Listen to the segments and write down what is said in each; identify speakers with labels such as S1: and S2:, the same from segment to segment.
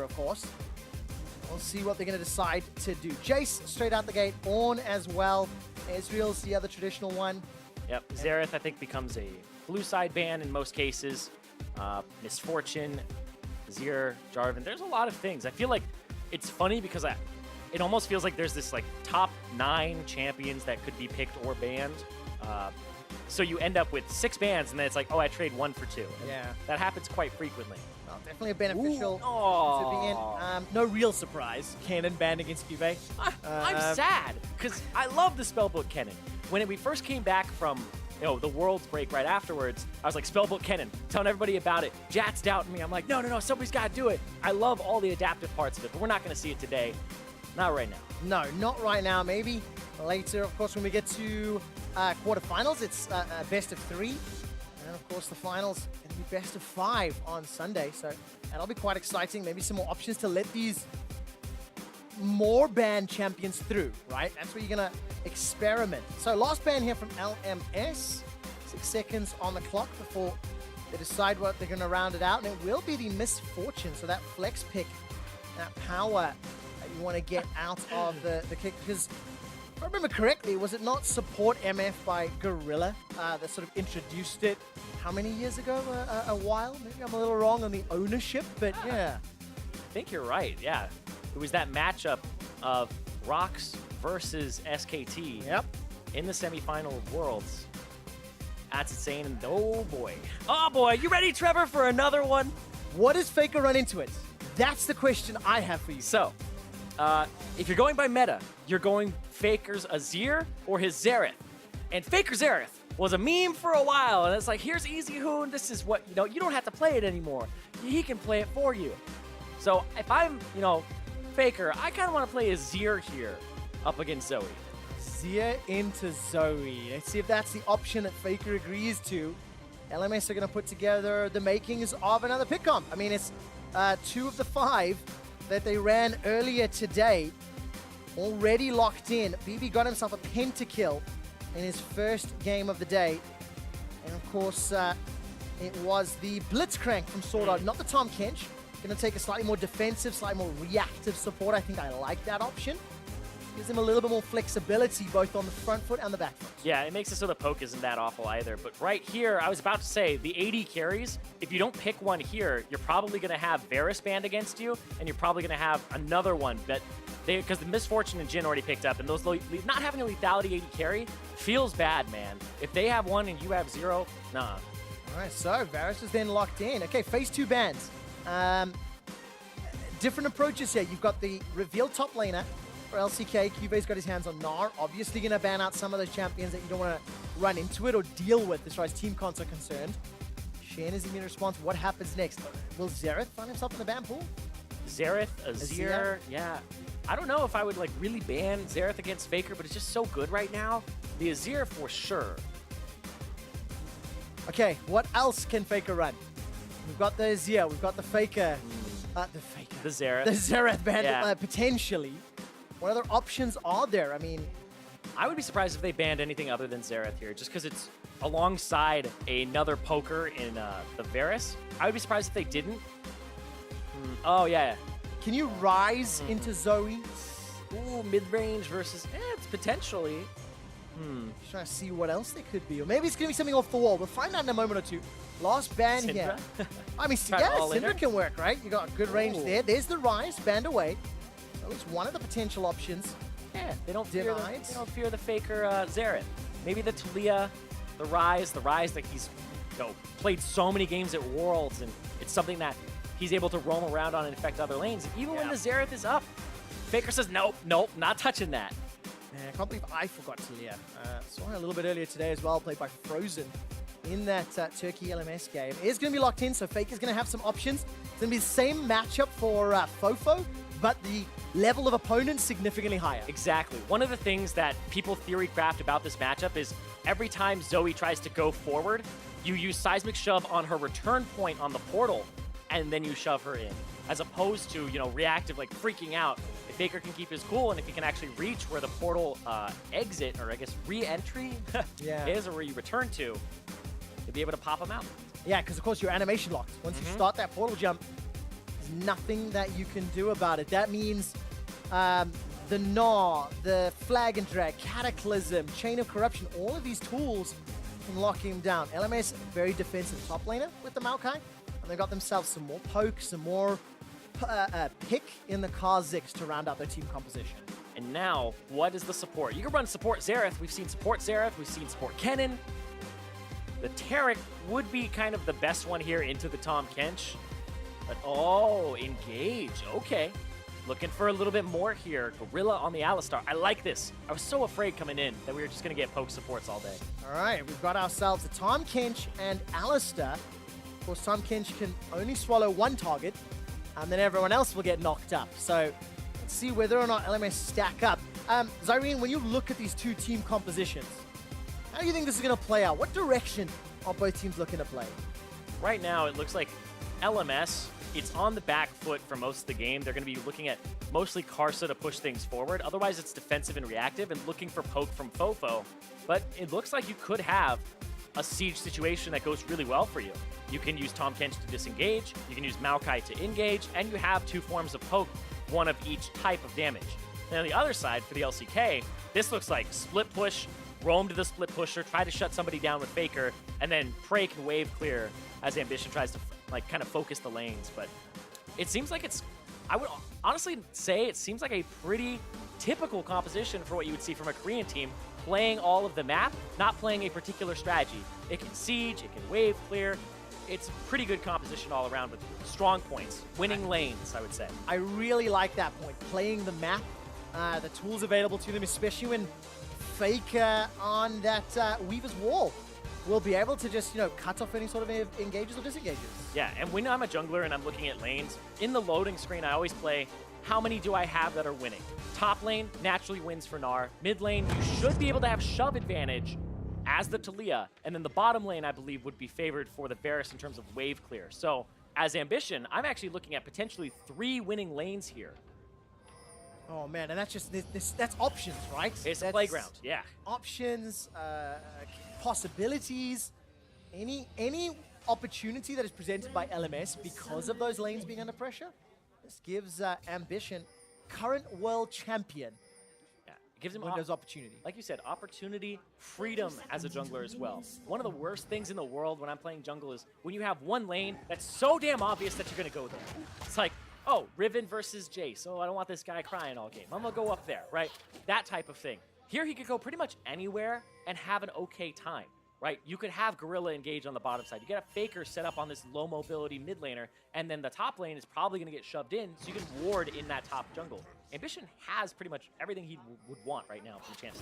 S1: of course. We'll see what they're going to decide to do. Jace, straight out the gate. Ornn as well. Ezreal's the other traditional one.
S2: Yep, Xerath, I think, becomes a blue side ban in most cases. Misfortune, Azir, Jarvan. There's a lot of things. I feel like it's funny because it almost feels like there's this like top 9 champions that could be picked or banned. So you end up with 6 bans, and then it's like, oh, I trade 1 for 2. And
S1: yeah.
S2: that happens quite frequently.
S1: Well, definitely a beneficial
S2: Ooh,
S1: to be in. No real surprise. Cannon banned against Juve.
S2: I'm sad because I love the Spellbook Kennen. When we first came back from the Worlds break right afterwards, I was like, Spellbook Kennen, telling everybody about it. Jat's doubting me. I'm like, no, somebody's got to do it. I love all the adaptive parts of it, but we're not going to see it today. Not right now.
S1: No, not right now. Maybe later, of course, when we get to quarterfinals, it's a best of 3. And, of course, the finals going to be best of 5 on Sunday. So that'll be quite exciting. Maybe some more options to let these more banned champions through, right? That's where you're going to experiment. So last ban here from LMS. 6 seconds on the clock before they decide what they're going to round it out. And it will be the Misfortune. So that flex pick, that power that you want to get out of the kick. Because if I remember correctly, was it not support MF by Gorilla that sort of introduced it how many years ago? A while? Maybe I'm a little wrong on the ownership, but yeah.
S2: I think you're right, yeah. It was that matchup of Rocks versus SKT in the semifinal of Worlds. That's insane, and oh boy, you ready, Trevor, for another one?
S1: What does Faker run into it? That's the question I have for you.
S2: So, if you're going by meta, you're going Faker's Azir or his Xerath. And Faker's Xerath was a meme for a while, and it's like, here's Easy Hoon, this is what, you don't have to play it anymore. He can play it for you. So if I'm, Faker, I kind of want to play Azir here up against Zoe.
S1: Azir into Zoe. Let's see if that's the option that Faker agrees to. LMS are going to put together the makings of another pick comp. I mean, it's 2 of the 5 that they ran earlier today. Already locked in. BB got himself a pentakill in his first game of the day. And of course, it was the Blitzcrank from Sword Art, not the Tom Kench. Going to take a slightly more defensive, slightly more reactive support. I think I like that option. Gives him a little bit more flexibility both on the front foot and the back foot.
S2: Yeah, it makes it so the poke isn't that awful either. But right here, I was about to say, the AD carries, if you don't pick one here, you're probably going to have Varus banned against you, and you're probably going to have another one that because the Misfortune and Jhin already picked up, and those not having a lethality AD carry feels bad, man. If they have one and you have 0, nah.
S1: All right, so Varus is then locked in. Okay, phase 2 bans. Different approaches here. You've got the reveal top laner for LCK. Cube's got his hands on Gnar. Obviously going to ban out some of those champions that you don't want to run into it or deal with as far as team cons are concerned. Shen is immune response. What happens next? Will Xerath find himself in the ban pool?
S2: Xerath, Azir, yeah. I don't know if I would really ban Xerath against Faker, but it's just so good right now. The Azir for sure.
S1: Okay, what else can Faker run? We've got the Azir, we've got the Faker.
S2: The Xerath.
S1: The Xerath banned potentially. What other options are there? I mean,
S2: I would be surprised if they banned anything other than Xerath here, just because it's alongside another poker in the Varus. I would be surprised if they didn't. Oh, yeah.
S1: Can you rise into Zoe?
S2: Ooh, mid-range versus... it's potentially.
S1: Just trying to see what else they could be. Or maybe it's going to be something off the wall. We'll find out in a moment or two. Last ban
S2: Syndra?
S1: here. I mean, yeah, Syndra can work, right? You got good range there. There's the rise, banned away. At least one of the potential options.
S2: Yeah, they don't fear the Faker Xerath. Maybe the Talia, the rise that he's played so many games at Worlds, and it's something that he's able to roam around on and affect other lanes. Even when the Xerath is up, Faker says, nope, not touching that.
S1: Man, I can't believe I forgot Talia. Saw her a little bit earlier today as well, played by Frozen in that Turkey LMS game. It is going to be locked in, so Faker's going to have some options. It's going to be the same matchup for Fofo, but the level of opponents significantly higher.
S2: Exactly. One of the things that people theory craft about this matchup is every time Zoe tries to go forward, you use Seismic Shove on her return point on the portal, and then you shove her in. As opposed to, reactive, freaking out. If Faker can keep his cool, and if he can actually reach where the portal exit, or I guess re-entry is, or where you return to, you'll be able to pop him out.
S1: Yeah, because of course your animation locked. Once you start that portal jump, There's nothing that you can do about it. That means the Gnaw, the Flag and Drag, Cataclysm, Chain of Corruption, all of these tools can lock him down. LMS, very defensive top laner with the Maokai, and they got themselves some more poke, some more pick in the Kha'Zix to round out their team composition.
S2: And now, what is the support? You can run support Xerath. We've seen support Xerath. We've seen support Kennen. The Taric would be kind of the best one here into the Tahm Kench. But, oh, engage. Okay. Looking for a little bit more here. Gorilla on the Alistar. I like this. I was so afraid coming in that we were just going to get poke supports all day.
S1: All right, we've got ourselves a Tahm Kench and Alistar. Of course, Tahm Kench can only swallow one target, and then everyone else will get knocked up. So let's see whether or not LMS stack up. Zyrene, when you look at these two team compositions, how do you think this is going to play out? What direction are both teams looking to play?
S2: Right now, it looks like LMS, it's on the back foot for most of the game. They're going to be looking at mostly Karsa to push things forward. Otherwise, it's defensive and reactive and looking for poke from Fofo. But it looks like you could have a siege situation that goes really well for you. You can use Tahm Kench to disengage, you can use Maokai to engage, and you have two forms of poke, one of each type of damage. And on the other side, for the LCK, this looks like split push, roam to the split pusher, try to shut somebody down with Faker, and then Prey can wave clear as Ambition tries to like kind of focus the lanes. But it seems like I would honestly say it seems like a pretty typical composition for what you would see from a Korean team, playing all of the map, not playing a particular strategy. It can siege, it can wave clear. It's a pretty good composition all around with strong points, winning lanes, I would say. I
S1: really like that point, playing the map, the tools available to them, especially when Faker on that Weaver's Wall will be able to just, cut off any sort of engages or disengages.
S2: Yeah, and when I'm a jungler and I'm looking at lanes, in the loading screen, I always play, how many do I have that are winning? Top lane naturally wins for Gnar. Mid lane, you should be able to have shove advantage as the Taliyah. And then the bottom lane, I believe, would be favored for the Varus in terms of wave clear. So as Ambition, I'm actually looking at potentially 3 winning lanes here.
S1: Oh man, and that's just that's options, right?
S2: It's
S1: that's
S2: a playground, yeah.
S1: Options, possibilities, any opportunity that is presented by LMS because of those lanes being under pressure. This gives Ambition, current world champion,
S2: it gives him
S1: Windows opportunity.
S2: Like you said, opportunity, freedom as a jungler as well. One of the worst things in the world when I'm playing jungle is when you have one lane that's so damn obvious that you're gonna go there. It's like, oh, Riven versus Jace. Oh, I don't want this guy crying all game. I'm gonna go up there, right? That type of thing. Here he could go pretty much anywhere and have an okay time, right? You could have Gorilla engage on the bottom side. You get a Faker set up on this low mobility mid laner, and then the top lane is probably gonna get shoved in, so you can ward in that top jungle. Ambition has pretty much everything he would want right now from Chance.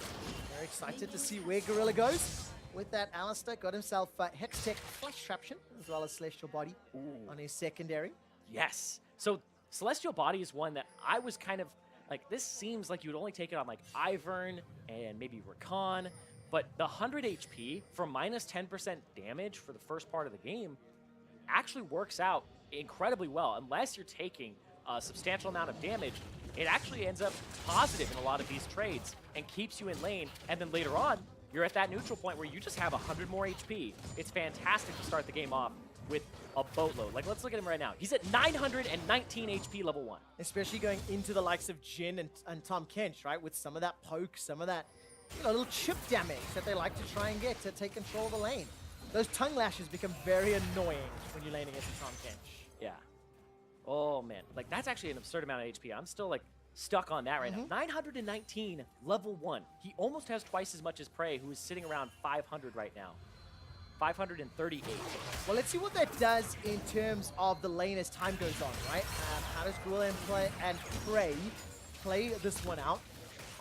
S1: Very excited to see where Gorilla goes. With that, Alistar got himself Hextech Flash Traption, as well as Celestial Body on his secondary.
S2: Yes. So Celestial Body is one that I was kind of like, this seems like you would only take it on like Ivern and maybe Rakan, but the 100 HP for minus 10% damage for the first part of the game actually works out incredibly well. Unless you're taking a substantial amount of damage, it actually ends up positive in a lot of these trades and keeps you in lane, and then later on, you're at that neutral point where you just have 100 more HP. It's fantastic to start the game off with a boatload. Like, let's look at him right now. He's at 919 HP level 1.
S1: Especially going into the likes of Jhin and Tahm Kench, right? With some of that poke, some of that little chip damage that they like to try and get to take control of the lane. Those tongue lashes become very annoying when you're laning against Tahm Kench.
S2: Yeah. Oh, man. Like, that's actually an absurd amount of HP. I'm still, like, stuck on that right now. 919 level 1. He almost has twice as much as Prey, who is sitting around 500 right now. 538.
S1: Well, let's see what that does in terms of the lane as time goes on, right? How does Gorilla and Prey play this one out?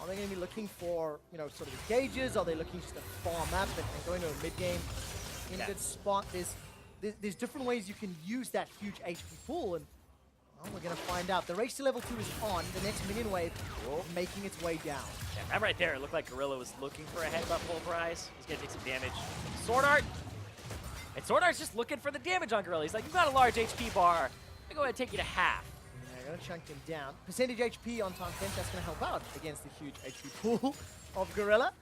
S1: Are they going to be looking for, sort of engages? Are they looking just to farm up and go into a mid game in a good spot? There's different ways you can use that huge HP pool, and we're going to find out. The race to level 2 is on. The next minion wave making its way down.
S2: Yeah, that right there, it looked like Gorilla was looking for a headbutt pulverize. He's going to take some damage. Sword Art. And Sword Art's just looking for the damage on Gorilla. He's like, you've got a large HP bar. I'm going to go ahead and take you to half.
S1: Yeah, going to chunk him down. Percentage HP on Tahm Kench, that's going to help out against the huge HP pool of Gorilla.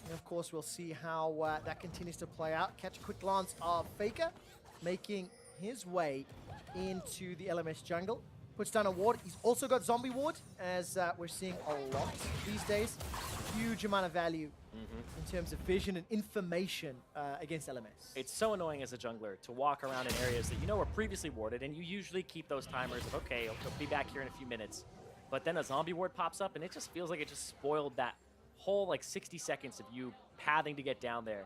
S1: And of course, we'll see how that continues to play out. Catch a quick glance of Faker, making his way into the LMS jungle. Puts down a ward. He's also got zombie ward, as we're seeing a lot these days. Huge amount of value in terms of vision and information against LMS.
S2: It's so annoying as a jungler to walk around in areas that you know were previously warded, and you usually keep those timers of, okay, I'll be back here in a few minutes. But then a zombie ward pops up, and it just feels like it just spoiled that whole, like, 60 seconds of you pathing to get down there.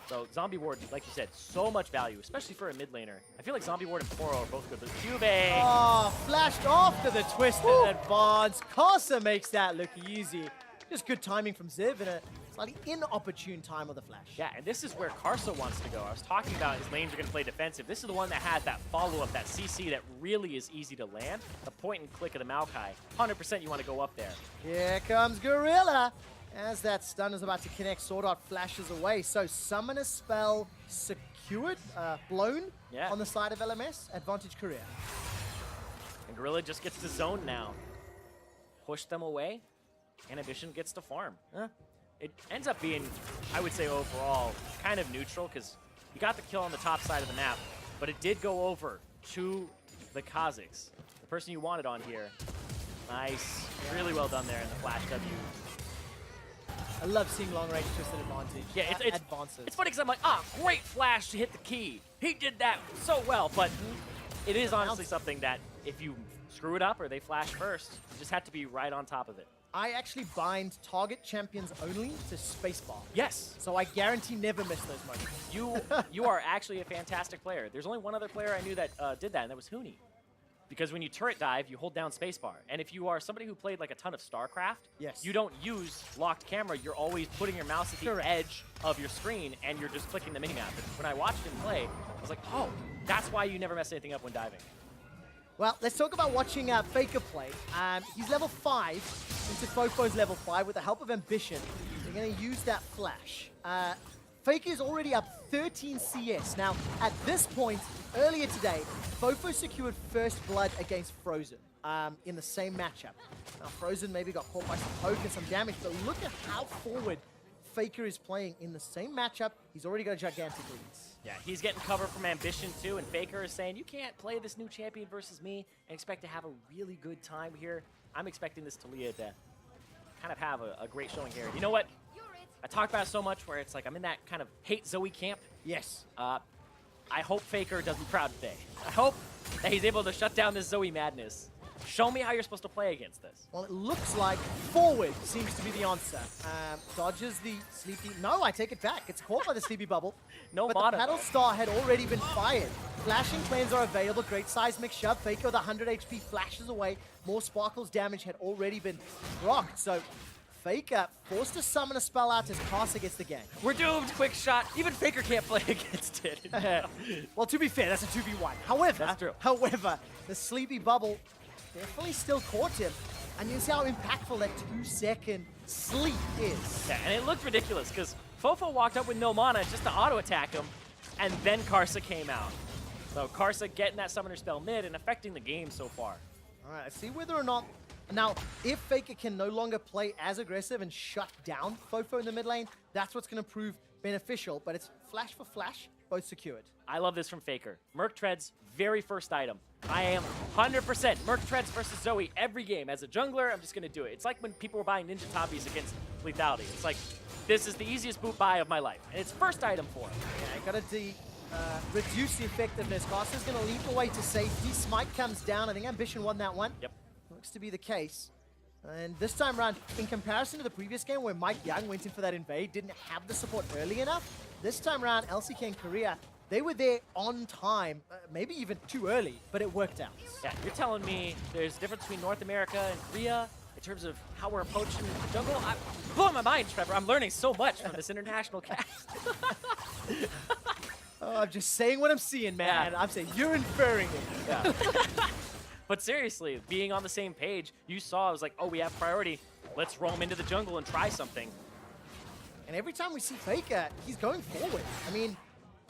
S2: So zombie ward, like you said, so much value, especially for a mid laner. I feel like zombie ward and Poro are both good. But Cube.
S1: Oh, flashed off to the twisted advance. Karsa makes that look easy. Just good timing from Ziv and a slightly inopportune time of the flash.
S2: Yeah, and this is where Karsa wants to go. I was talking about his lanes are going to play defensive. This is the one that has that follow-up, that CC that really is easy to land. The point and click of the Maokai. 100% you want to go up there.
S1: Here comes Gorilla. As that stun is about to connect, Sword Art flashes away. So Summoner Spell secured, blown on the side of LMS. Advantage Korea.
S2: And Gorilla just gets to zone now. Push them away. Inhibition gets to farm. It ends up being, I would say overall, kind of neutral because you got the kill on the top side of the map, but it did go over to the Kazakhs. The person you wanted on here. Nice. Really well done there in the flash W.
S1: I love seeing long-range twisted advantage.
S2: Yeah,
S1: advances.
S2: It's funny because I'm like, great flash to hit the key. He did that so well, but it is honestly something that if you screw it up or they flash first, you just have to be right on top of it.
S1: I actually bind target champions only to spacebar.
S2: Yes.
S1: So I guarantee never miss those moments.
S2: You are actually a fantastic player. There's only one other player I knew that did that, and that was Huni. Because when you turret dive, you hold down spacebar. And if you are somebody who played like a ton of StarCraft, you don't use locked camera. You're always putting your mouse at the edge of your screen, and you're just clicking the minimap. And when I watched him play, I was like, oh, that's why you never mess anything up when diving.
S1: Well, let's talk about watching Faker play. He's level 5 into Fofo's level 5 with the help of Ambition. They're going to use that flash. Faker is already up 13 CS. Now, at this point, earlier today, Fofo secured first blood against Frozen in the same matchup. Now, Frozen maybe got caught by some poke and some damage, but look at how forward Faker is playing in the same matchup. He's already got a gigantic lead.
S2: Yeah, he's getting cover from Ambition too, and Faker is saying, you can't play this new champion versus me and expect to have a really good time here. I'm expecting this Talia to kind of have a great showing here. You know what? I talk about it so much where it's like I'm in that kind of hate Zoe camp.
S1: Yes.
S2: I hope Faker does me proud today. I hope that he's able to shut down this Zoe madness. Show me how you're supposed to play against this.
S1: Well, it looks like forward seems to be the answer. Dodges the sleepy... No, I take it back. It's caught by the sleepy bubble.
S2: But
S1: the paddle star had already been fired. Flashing planes are available. Great seismic shove. Faker with 100 HP flashes away. More sparkles damage had already been rocked. So Faker forced to summon a spell out as Karsa gets the gang.
S2: We're doomed. Quick shot. Even Faker can't play against it.
S1: Well, to be fair, that's a 2v1. However,
S2: that's true.
S1: However, the sleepy bubble definitely still caught him. And you see how impactful that 2-second sleep is.
S2: Yeah, and it looked ridiculous because Fofo walked up with no mana just to auto-attack him, and then Karsa came out. So Karsa getting that summoner spell mid and affecting the game so far.
S1: All right, let's see whether or not... Now, if Faker can no longer play as aggressive and shut down Fofo in the mid lane, that's what's going to prove beneficial. But it's flash for flash, both secured.
S2: I love this from Faker. Merc Tread's very first item. I am 100% Merc Treads versus Zoe every game. As a jungler, I'm just going to do it. It's like when people were buying Ninja Tabis against Lethality. It's like, this is the easiest boot buy of my life. And it's first item for him.
S1: Yeah, got to reduce the effectiveness. Karsa's going to leap away to safety. Smite comes down. I think Ambition won that one.
S2: Yep.
S1: Looks to be the case. And this time around, in comparison to the previous game where Mike Young went in for that invade, didn't have the support early enough, this time around, LCK and Korea, they were there on time, maybe even too early, but it worked out.
S2: Yeah, you're telling me there's a difference between North America and Korea in terms of how we're approaching the jungle? I'm blowing my mind, Trevor. I'm learning so much from this international cast.
S1: Oh, I'm just saying what I'm seeing, man. Yeah. I'm saying you're inferring it.
S2: Yeah. But seriously, being on the same page, you saw, I was like, oh, we have priority. Let's roam into the jungle and try something.
S1: And every time we see Faker, he's going forward. I mean,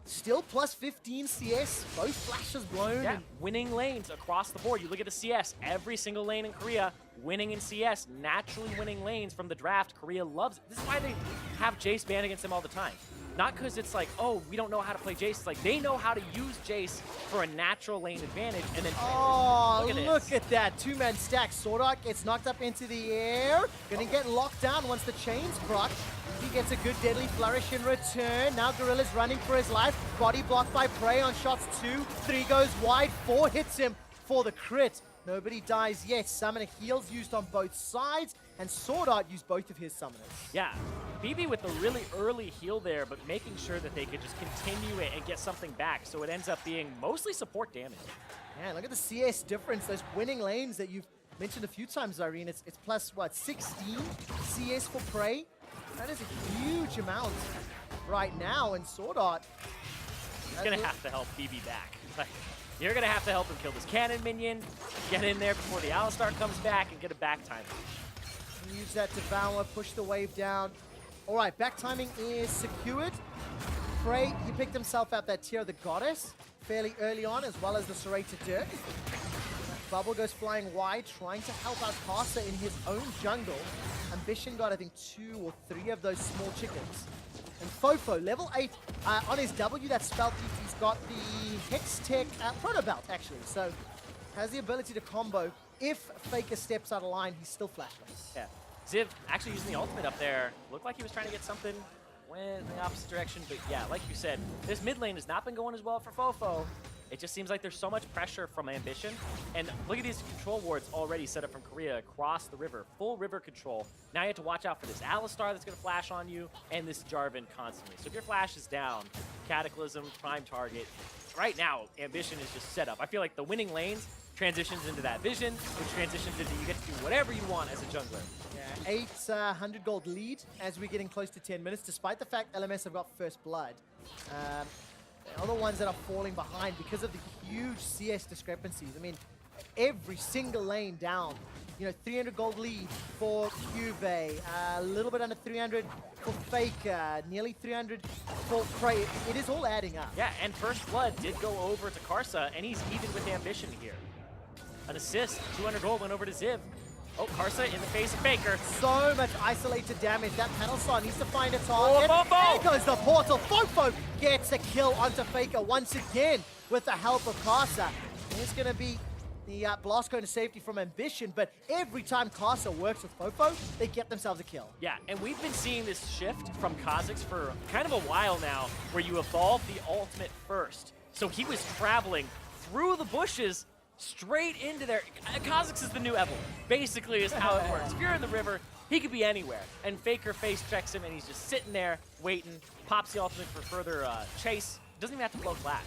S1: still plus 15 CS, both flashes blown.
S2: Yeah, winning lanes across the board. You look at the CS, every single lane in Korea winning in CS, naturally winning lanes from the draft. Korea loves it. This is why they have Jace ban against them all the time. Not because it's like, oh, we don't know how to play Jace. It's like they know how to use Jace for a natural lane advantage and then
S1: Oh,
S2: look
S1: at that. Two-man stack. Swordart gets knocked up into the air. Gonna get locked down once the chains proc. He gets a good deadly flourish in return. Now Gorilla's running for his life. Body blocked by Prey on shots 2. 3 goes wide. 4 hits him for the crit. Nobody dies yet. Summoner heals used on both sides, and Sword Art used both of his summoners.
S2: Yeah, BB with the really early heal there, but making sure that they could just continue it and get something back, so it ends up being mostly support damage.
S1: Yeah, look at the CS difference. Those winning lanes that you've mentioned a few times, Irene. It's plus, what, 16 CS for Prey? That is a huge amount right now, and Sword Art...
S2: He's going to have to help BB back. Like, you're going to have to help him kill this cannon minion, get in there before the Alistar comes back, and get a back time.
S1: Use that Devour, push the wave down. All right, back timing is secured. Prey, he picked himself up that tier of the Goddess fairly early on, as well as the Serrated Dirk. Bubble goes flying wide, trying to help out Casa in his own jungle. Ambition got, I think, 2 or 3 of those small chickens. And Fofo, level 8, on his W, that spell thief, he's got the Hex Tech Proto Belt, actually. So, has the ability to combo. If Faker steps out of line, he's still flashless.
S2: Yeah. Ziv actually using the ultimate up there. Looked like he was trying to get something, went in the opposite direction. But yeah, like you said, this mid lane has not been going as well for Fofo. It just seems like there's so much pressure from Ambition. And look at these control wards already set up from Korea across the river. Full river control. Now you have to watch out for this Alistar that's going to flash on you and this Jarvan constantly. So if your flash is down, Cataclysm, prime target. Right now, Ambition is just set up. I feel like the winning lanes transitions into that vision, which transitions into you get to do whatever you want as a jungler.
S1: Yeah, 800 gold lead as we're getting close to 10 minutes, despite the fact LMS have got first blood. They're the ones that are falling behind because of the huge CS discrepancies. I mean, every single lane down. You know, 300 gold lead for Juve, a little bit under 300 for Faker, nearly 300 for Prey. It is all adding up.
S2: Yeah, and First Blood did go over to Karsa, and he's even with Ambition here. An assist, 200 gold went over to Ziv. Oh, Karsa in the face of Faker.
S1: So much isolated damage. That panel star needs to find a target.
S2: Oh, Fofo!
S1: There goes the portal. Fofo gets a kill onto Faker once again with the help of Karsa. There's going to be the blast going to safety from Ambition, but every time Karsa works with Fofo, they get themselves a kill.
S2: Yeah, and we've been seeing this shift from Kha'Zix for kind of a while now, where you evolve the ultimate first. So he was traveling through the bushes straight into there. Kha'Zix is the new Evelyn, basically is how it works. If you're in the river, he could be anywhere. And Faker face checks him, and he's just sitting there, waiting, pops the ultimate for further chase. Doesn't even have to blow flash.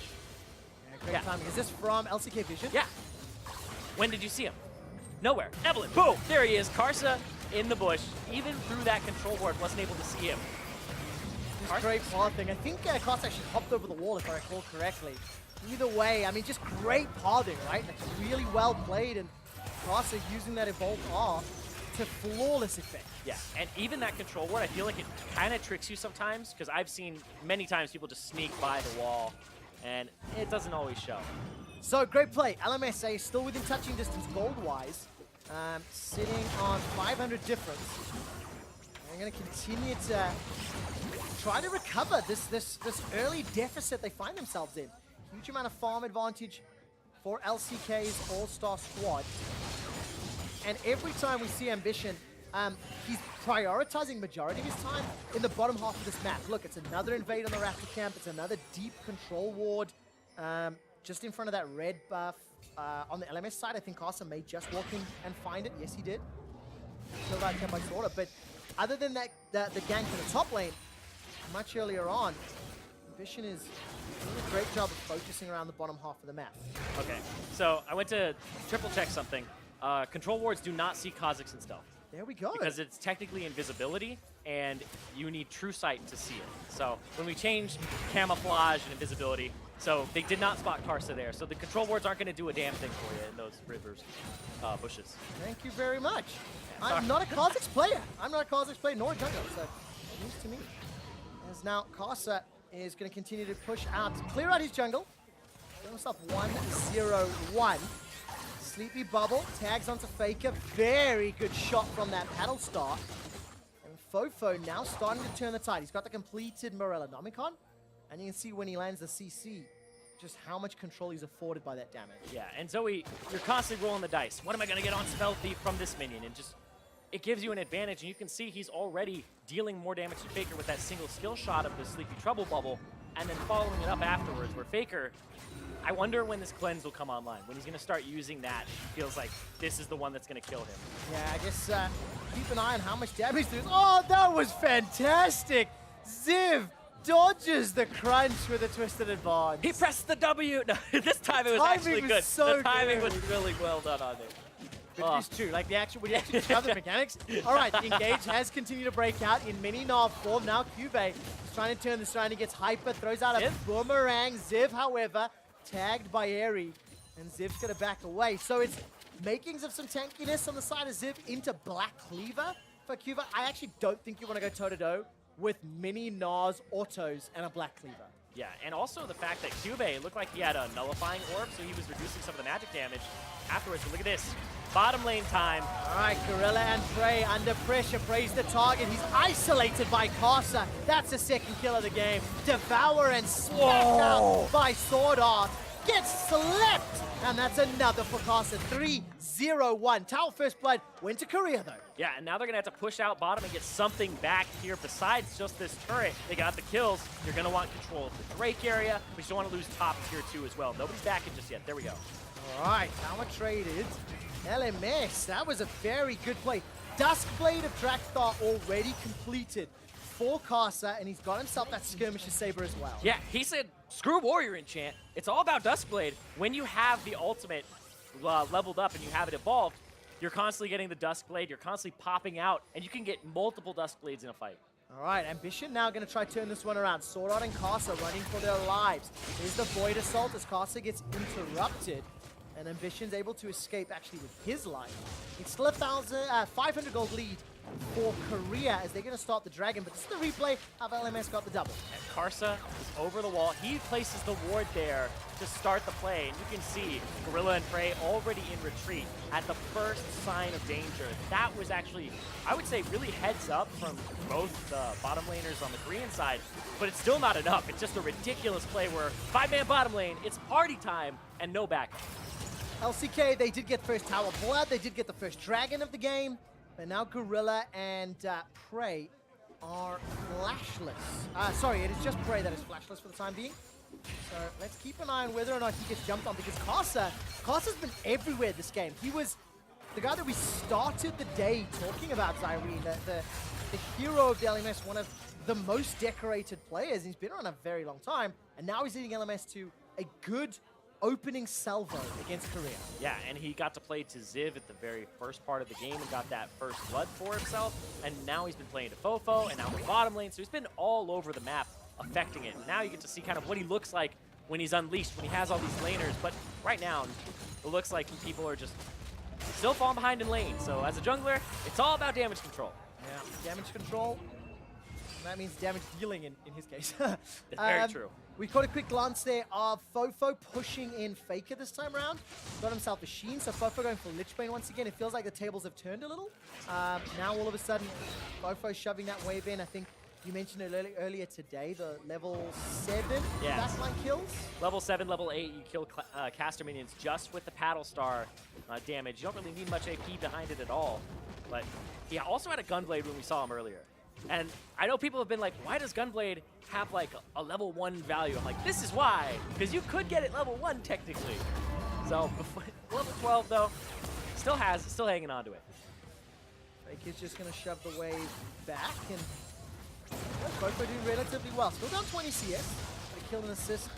S1: Yeah, great timing. Is this from LCK Vision?
S2: Yeah. When did you see him? Nowhere. Evelyn, boom! There he is. Karsa in the bush. Even through that control ward, wasn't able to see him.
S1: Great pathing. I think Karsa actually hopped over the wall, if I recall correctly. Either way, I mean, just great pathing, right? That's really well played, and Karsa using that evolved R to flawless effect.
S2: Yeah, and even that control ward, I feel like it kind of tricks you sometimes, because I've seen many times people just sneak by the wall, and it doesn't always show.
S1: So, great play. LMSA still within touching distance gold-wise, sitting on 500 difference. They're going to continue to try to recover this early deficit they find themselves in. Huge amount of farm advantage for LCK's All-Star squad. And every time we see Ambition, he's prioritizing majority of his time in the bottom half of this map. Look, it's another invade on the Raptor camp. It's another deep control ward. Just in front of that red buff. On the LMS side, I think Karsa may just walk in and find it. Yes, he did. Killed out by Sorta. But other than that, the gank in the top lane, much earlier on, Ambition is doing a great job of focusing around the bottom half of the map.
S2: Okay, so I went to triple check something. Control wards do not see Kha'Zix in stealth.
S1: There we go.
S2: Because it's technically invisibility, and you need true sight to see it. So when we changed camouflage and invisibility, so they did not spot Karsa there. So the control wards aren't going to do a damn thing for you in those rivers, bushes.
S1: Thank you very much.
S2: Yeah,
S1: I'm not a Kha'Zix player. I'm not a Kha'Zix player, nor a jungler, so news to me. As now Karsa is going to continue to push out, clear out his jungle. Get himself 1-0-1. Sleepy Bubble tags onto Faker. Very good shot from that Paddle Star. And Fofo now starting to turn the tide. He's got the completed Morellonomicon, and you can see when he lands the CC, just how much control he's afforded by that damage.
S2: Yeah, and Zoe, you're constantly rolling the dice. What am I going to get on Spell Thief from this minion? And just, it gives you an advantage, and you can see he's already dealing more damage to Faker with that single skill shot of the Sleepy Trouble Bubble, and then following it up afterwards, where Faker, I wonder when this cleanse will come online, when he's going to start using that. It feels like this is the one that's going to kill him.
S1: Yeah, I guess keep an eye on how much damage there is. Oh, that was fantastic! Ziv dodges the crunch with a twisted advance.
S2: He pressed the W. No, this time it was actually good.
S1: So
S2: the timing
S1: good.
S2: was really well done on it.
S1: But it's true, like when you actually discover the mechanics. All right, the engage has continued to break out in mini Nav form. Now Cube is trying to turn this around. He gets hyper, throws out a boomerang. Ziv, however, tagged by Eri, and Ziv's gonna back away. So it's makings of some tankiness on the side of Ziv into Black Cleaver for Cuba. I actually don't think you want to go toe-to-toe with mini Nas autos and a Black Cleaver.
S2: Yeah, and also the fact that Cube looked like he had a nullifying orb, so he was reducing some of the magic damage afterwards. But look at this. Bottom lane time.
S1: All right, Gorilla and Prey under pressure. Prey's the target. He's isolated by Casa. That's the second kill of the game. Devour and smacked out by Sword Art. Gets slept, and that's another for Casa. 3-0-1. Tower First Blood went to Korea, though.
S2: Yeah, and now they're going to have to push out bottom and get something back here besides just this turret. They got the kills. You're going to want control of the Drake area, but you don't want to lose top tier 2 as well. Nobody's backing just yet. There we go.
S1: All right, power traded. LMS, that was a very good play. Duskblade of Drakthar already completed for Casa, and he's got himself that Skirmisher Saber as well.
S2: Yeah, he said, screw Warrior Enchant. It's all about Duskblade. When you have the ultimate leveled up and you have it evolved, you're constantly getting the Duskblade, you're constantly popping out, and you can get multiple Duskblades in a fight.
S1: All right, Ambition now going to try to turn this one around. Sword Art and Casa running for their lives. Here's the Void Assault as Casa gets interrupted. And Ambition's able to escape actually with his life. It's still a 500 gold lead for Korea as they're going to start the Dragon, but this is the replay of LMS got the double.
S2: And Karsa is over the wall. He places the ward there to start the play, and you can see Gorilla and Prey already in retreat at the first sign of danger. That was actually, I would say, really heads up from both the bottom laners on the Korean side, but it's still not enough. It's just a ridiculous play where 5-man bottom lane, it's party time, and no backup.
S1: LCK, they did get first Tower Blood, they did get the first Dragon of the game, but now Gorilla and Prey are flashless. Sorry, it is just Prey that is flashless for the time being. So let's keep an eye on whether or not he gets jumped on, because Kasa's been everywhere this game. He was the guy that we started the day talking about, Zyrene, the hero of the LMS, one of the most decorated players. He's been around a very long time, and now he's leading LMS to a good opening salvo against Korea.
S2: Yeah, and he got to play to Ziv at the very first part of the game and got that first blood for himself, and now he's been playing to Fofo, and now the bottom lane, so he's been all over the map affecting it. Now you get to see kind of what he looks like when he's unleashed, when he has all these laners, but right now, it looks like people are just still falling behind in lane, so as a jungler, it's all about damage control.
S1: Yeah, damage control. That means damage dealing in his case.
S2: That's very true.
S1: We caught a quick glance there of Fofo pushing in Faker this time around. Got himself a Sheen, so Fofo going for Lich Bane once again. It feels like the tables have turned a little. Now all of a sudden, Fofo shoving that wave in. I think you mentioned it earlier today, the level 7 backline kills.
S2: Level 7, level 8, you kill caster minions just with the Paddle Star damage. You don't really need much AP behind it at all. But he also had a Gunblade when we saw him earlier. And I know people have been like, why does Gunblade have like a level 1 value? I'm like, this is why, because you could get it level 1 technically. So level 12 though, still hanging on to it.
S1: Faker's just gonna shove the wave back, and both are doing relatively well. Still down 20 CS, but a kill and assist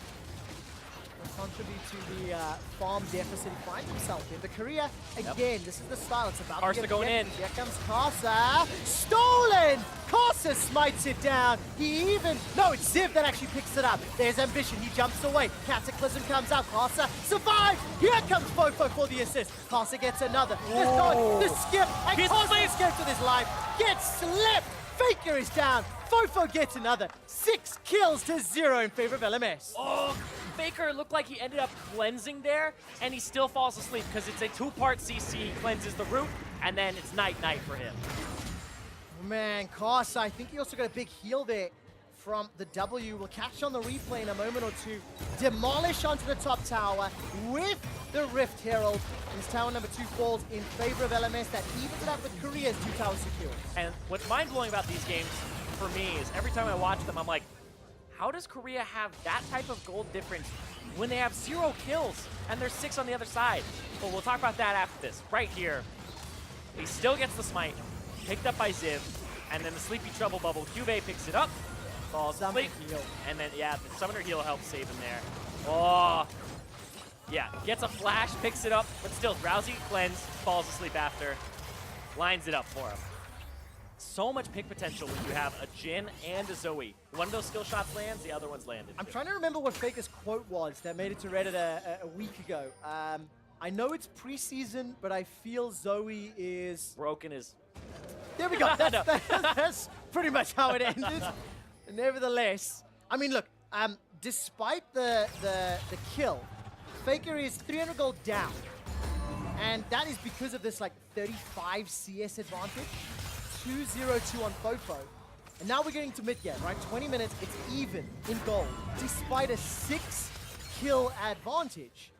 S1: will contribute to the farm deficit he finds himself in. But Korea, again, this is the style. It's about
S2: Karsa going in.
S1: Here comes Karsa. Stolen! Karsa smites it down. No, it's Ziv that actually picks it up. There's Ambition. He jumps away. Cataclysm comes out. Karsa survives. Here comes Fofo for the assist. Karsa gets another. The skip. And Karsa escapes with his life. Gets slipped. Faker is down. Fofo gets another. 6 kills to 0 in favor of LMS.
S2: Oh, Faker looked like he ended up cleansing there, and he still falls asleep because it's a 2-part CC. He cleanses the root, and then it's night-night for him.
S1: Man, Kasa, I think he also got a big heal there from the W. We'll catch on the replay in a moment or two. Demolish onto the top tower with the Rift Herald. This tower number 2 falls in favor of LMS. That evens it up with Korea's 2 tower secure.
S2: And what's mind-blowing about these games for me is every time I watch them, I'm like, how does Korea have that type of gold difference when they have 0 kills and there's 6 on the other side? But we'll talk about that after this. Right here, he still gets the smite, picked up by Ziv, and then the Sleepy Trouble Bubble. Cuvee picks it up, falls asleep, and then, yeah, the Summoner Heal helps save him there. Oh, yeah, gets a flash, picks it up, but still, Drowsy, cleanse, falls asleep after, lines it up for him. So much pick potential when you have a Jhin and a Zoe. One of those skill shots lands, the other one's landed.
S1: I'm trying to remember what Faker's quote was that made it to Reddit a week ago. I know it's preseason, but I feel Zoe is...
S2: Broken is...
S1: There we go. That's pretty much how it ended. Nevertheless, I mean, look, despite the kill, Faker is 300 gold down. And that is because of this, like, 35 CS advantage. 2-0-2 on Fofo. And now we're getting to mid-game, right? 20 minutes, it's even in gold, despite a 6-kill advantage.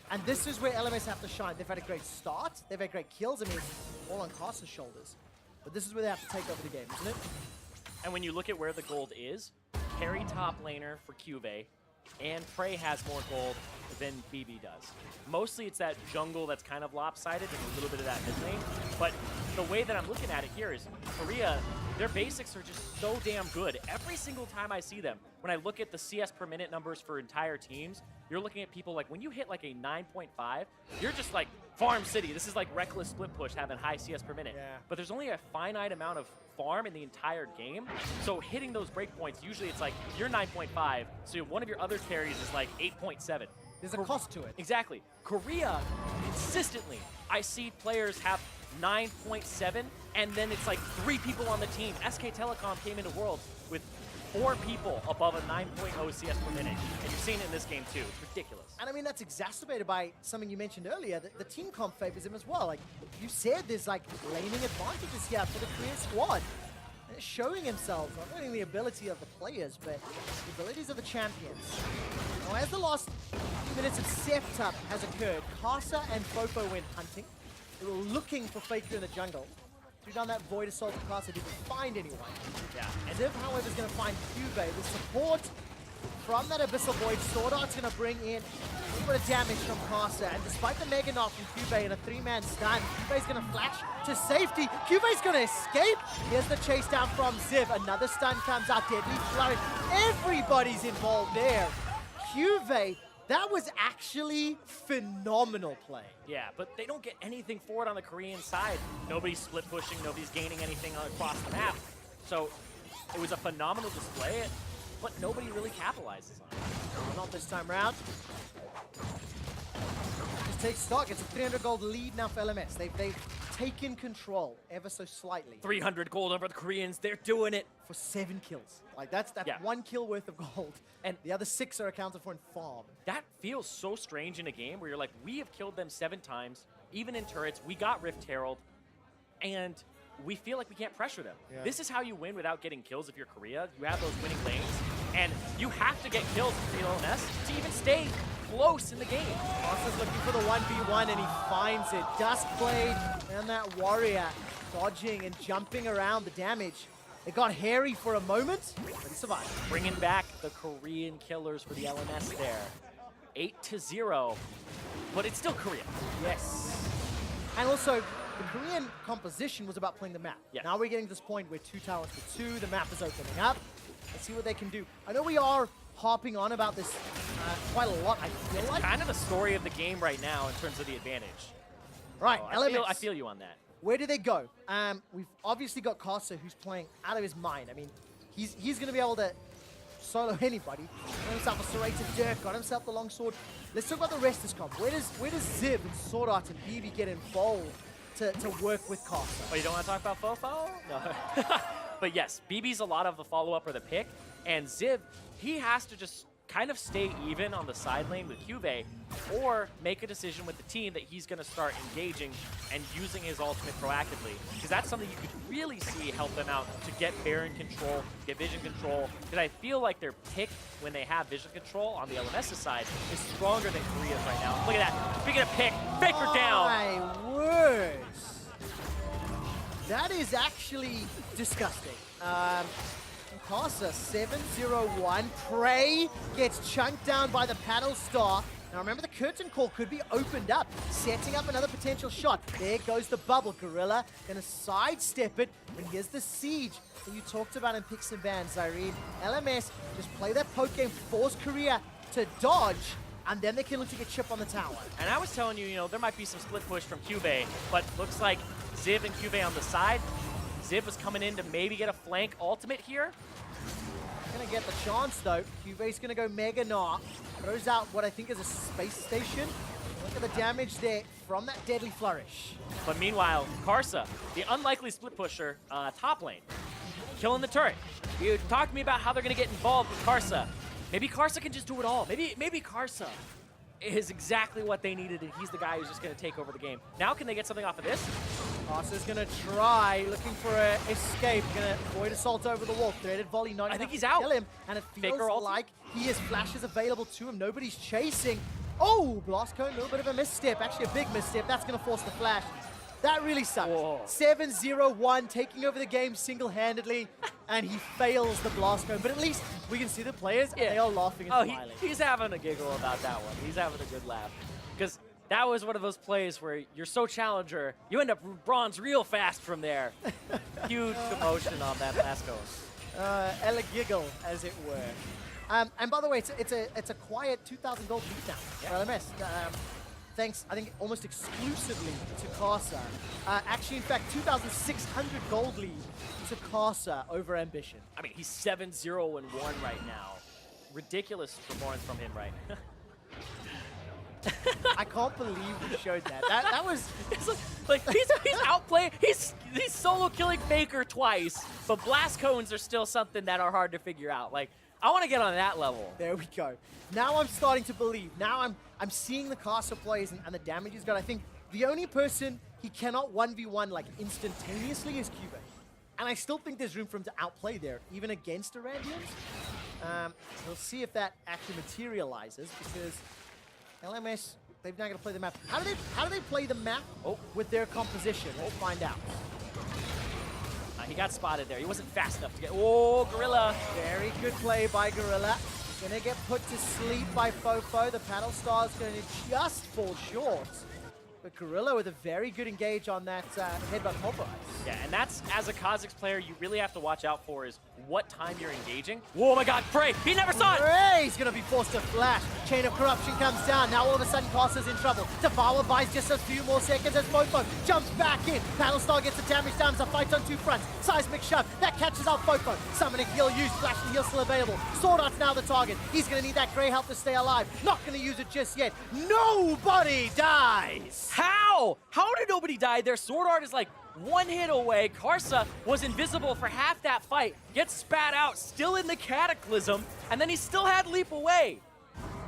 S1: And this is where LMS have to shine. They've had a great start. They've had great kills. I mean, it's all on Caster's shoulders. But this is where they have to take over the game, isn't it?
S2: And when you look at where the gold is, carry top laner for Cuvee, and Prey has more gold than BB does. Mostly it's that jungle that's kind of lopsided and a little bit of that mid lane. But the way that I'm looking at it here is Korea, their basics are just so damn good. Every single time I see them, when I look at the CS per minute numbers for entire teams, you're looking at people like, when you hit like a 9.5, you're just like farm city. This is like reckless split push having high CS per minute.
S1: Yeah.
S2: But there's only a finite amount of farm in the entire game. So hitting those breakpoints, usually it's like you're 9.5, so one of your other carries is like 8.7.
S1: There's a cost to it.
S2: Exactly. Korea, consistently, I see players have 9.7, and then it's like 3 people on the team. SK Telecom came into Worlds with 4 people above a 9.0 CS per minute, and you're seeing it in this game too. It's ridiculous.
S1: And I mean, that's exacerbated by something you mentioned earlier, that the team comp favors him as well. Like, you said there's like laning advantages here for the Korean squad. And it's showing themselves, not only the ability of the players, but the abilities of the champions. Now, as the last few minutes of setup has occurred, Kasa and Fofo went hunting. They were looking for Faker in the jungle. Threw down that Void Assault, and Kasa didn't find anyone.
S2: Yeah.
S1: And Ziv, however, is going to find Cuvee. The support from that Abyssal Void, Sword Art's going to bring in a little bit of damage from Kasa. And despite the Mega Knock from Cuvee and a 3-man stun, Cuvee's going to flash to safety. Cuvee's going to escape. Here's the chase down from Ziv. Another stun comes out, Deadly Flurry. Everybody's involved there. Cuvee, that was actually phenomenal play.
S2: Yeah, but they don't get anything for it on the Korean side. Nobody's split pushing, nobody's gaining anything across the map. So it was a phenomenal display, but nobody really capitalizes on it.
S1: Not this time round. Just take stock. It's a 300 gold lead now for LMS. They've taken control ever so slightly.
S2: 300 gold over the Koreans. They're doing it.
S1: For 7 kills. Like, that's
S2: Yeah.
S1: 1 kill worth of gold.
S2: And
S1: the other 6 are accounted for in farm.
S2: That feels so strange in a game where you're like, we have killed them 7 times, even in turrets. We got Rift Herald, and we feel like we can't pressure them.
S1: Yeah.
S2: This is how you win without getting kills if you're Korea. You have those winning lanes, and you have to get kills for the LMS to even stay close in the game.
S1: Monster's looking for the 1v1, and he finds it. Duskblade and that Warrior dodging and jumping around the damage. It got hairy for a moment, but he survived.
S2: Bringing back the Korean killers for the LMS there. 8-0, but it's still Korea.
S1: Yes. And also, the Korean composition was about playing the map.
S2: Yeah.
S1: Now we're getting to this point where 2 towers for 2, the map is opening up. Let's see what they can do. I know we are harping on about this quite a lot, I feel like.
S2: Kind of the story of the game right now in terms of the advantage.
S1: Right,
S2: So
S1: LMS.
S2: I feel you on that.
S1: Where do they go? We've obviously got Kasa, who's playing out of his mind. I mean, he's going to be able to solo anybody. Got himself a serrated Dirk, got himself the long sword. Let's talk about the rest of this comp. Where does Ziv and Sword Art and BB get involved to work with Kasa?
S2: Oh, you don't want to talk about Fofo? No. But yes, BB's a lot of the follow-up or the pick, and Ziv, he has to just kind of stay even on the side lane with Juve, or make a decision with the team that he's going to start engaging and using his ultimate proactively. Because that's something you could really see help them out to get Baron control, get vision control. Because I feel like their pick when they have vision control on the LMS's side is stronger than Korea's right now. Look at that. Speaking of pick, Faker down.
S1: My words. That is actually disgusting. Casa 7-0-1. Prey gets chunked down by the paddle star. Now remember, the curtain call could be opened up, setting up another potential shot. There goes the bubble. Gorilla gonna sidestep it, and here's the siege that you talked about in picks and bans, Zyrene. LMS just play their poke game, force Korea to dodge, and then they can look to get chip on the tower.
S2: And I was telling you, you know, there might be some split push from Juve, but looks like Ziv and Juve on the side. Ziv was coming in to maybe get a flank ultimate here.
S1: Gonna get the chance though. Juve's gonna go Mega Gnar. Throws out what I think is a space station. Look at the damage there from that deadly flourish.
S2: But meanwhile, Karsa, the unlikely split pusher, top lane, killing the turret. You talked to me about how they're gonna get involved with Karsa. Maybe Karsa can just do it all. Maybe Karsa is exactly what they needed, and he's the guy who's just gonna take over the game. Now can they get something off of this?
S1: Karsa's gonna try, looking for an escape. Gonna avoid assault over the wall. Threaded volley, not
S2: I
S1: enough
S2: think he's
S1: to
S2: out.
S1: kill him, and it feels
S2: Faker ulti?
S1: like he has flashes available to him. Nobody's chasing. Oh, Blast Cone, a little bit of a misstep. Actually, a big misstep. That's gonna force the flash. That really sucks.
S2: Whoa.
S1: 7-0-1, taking over the game single-handedly, and he fails the Blast Cone. But at least we can see the players, and they are laughing and smiling.
S2: He's having a giggle about that one. He's having a good laugh. Because that was one of those plays where you're so challenger, you end up bronze real fast from there. Huge commotion on that Pasco.
S1: Ella giggle, as it were. And by the way, it's a quiet 2,000 gold beatdown for LMS. Thanks, I think, almost exclusively to Karsa. Actually, in fact, 2,600 gold lead to Karsa over Ambition.
S2: I mean, he's 7-0-1 right now. Ridiculous performance from him, right?
S1: I can't believe you showed that. That was...
S2: like he's outplaying, he's solo killing Faker twice, but blast cones are still something that are hard to figure out. Like, I want to get on that level.
S1: There we go. Now I'm starting to believe. Now I'm seeing the Karsa plays and the damage he's got. I think the only person he cannot 1v1 like instantaneously is Cube. And I still think there's room for him to outplay there, even against Irandians. We'll see if that actually materializes, because LMS, they've now got to play the map. How do they play the map with their composition? We'll find out.
S2: He got spotted there. He wasn't fast enough to get... Oh, Gorilla.
S1: Very good play by Gorilla. Gonna get put to sleep by Fofo. The paddle star's gonna just fall short. But Gorilla with a very good engage on that headbutt pulverize.
S2: Yeah, and that's, as a Kha'Zix player, you really have to watch out for is what time you're engaging. Oh my god, Prey! He never saw it!
S1: Prey's gonna be forced to flash. Chain of Corruption comes down. Now all of a sudden, Karsa's in trouble. Devour buys just a few more seconds as Fofo jumps back in. Battlestar gets the damage down as a fight on two fronts. Seismic shove. That catches out Fofo. Summoning heal used. Flash and heal still available. Sword Art's now the target. He's gonna need that Grey health to stay alive. Not gonna use it just yet. Nobody dies!
S2: How? How did nobody die there? Sword Art is like one hit away. Karsa was invisible for half that fight. Gets spat out, still in the Cataclysm, and then he still had leap away.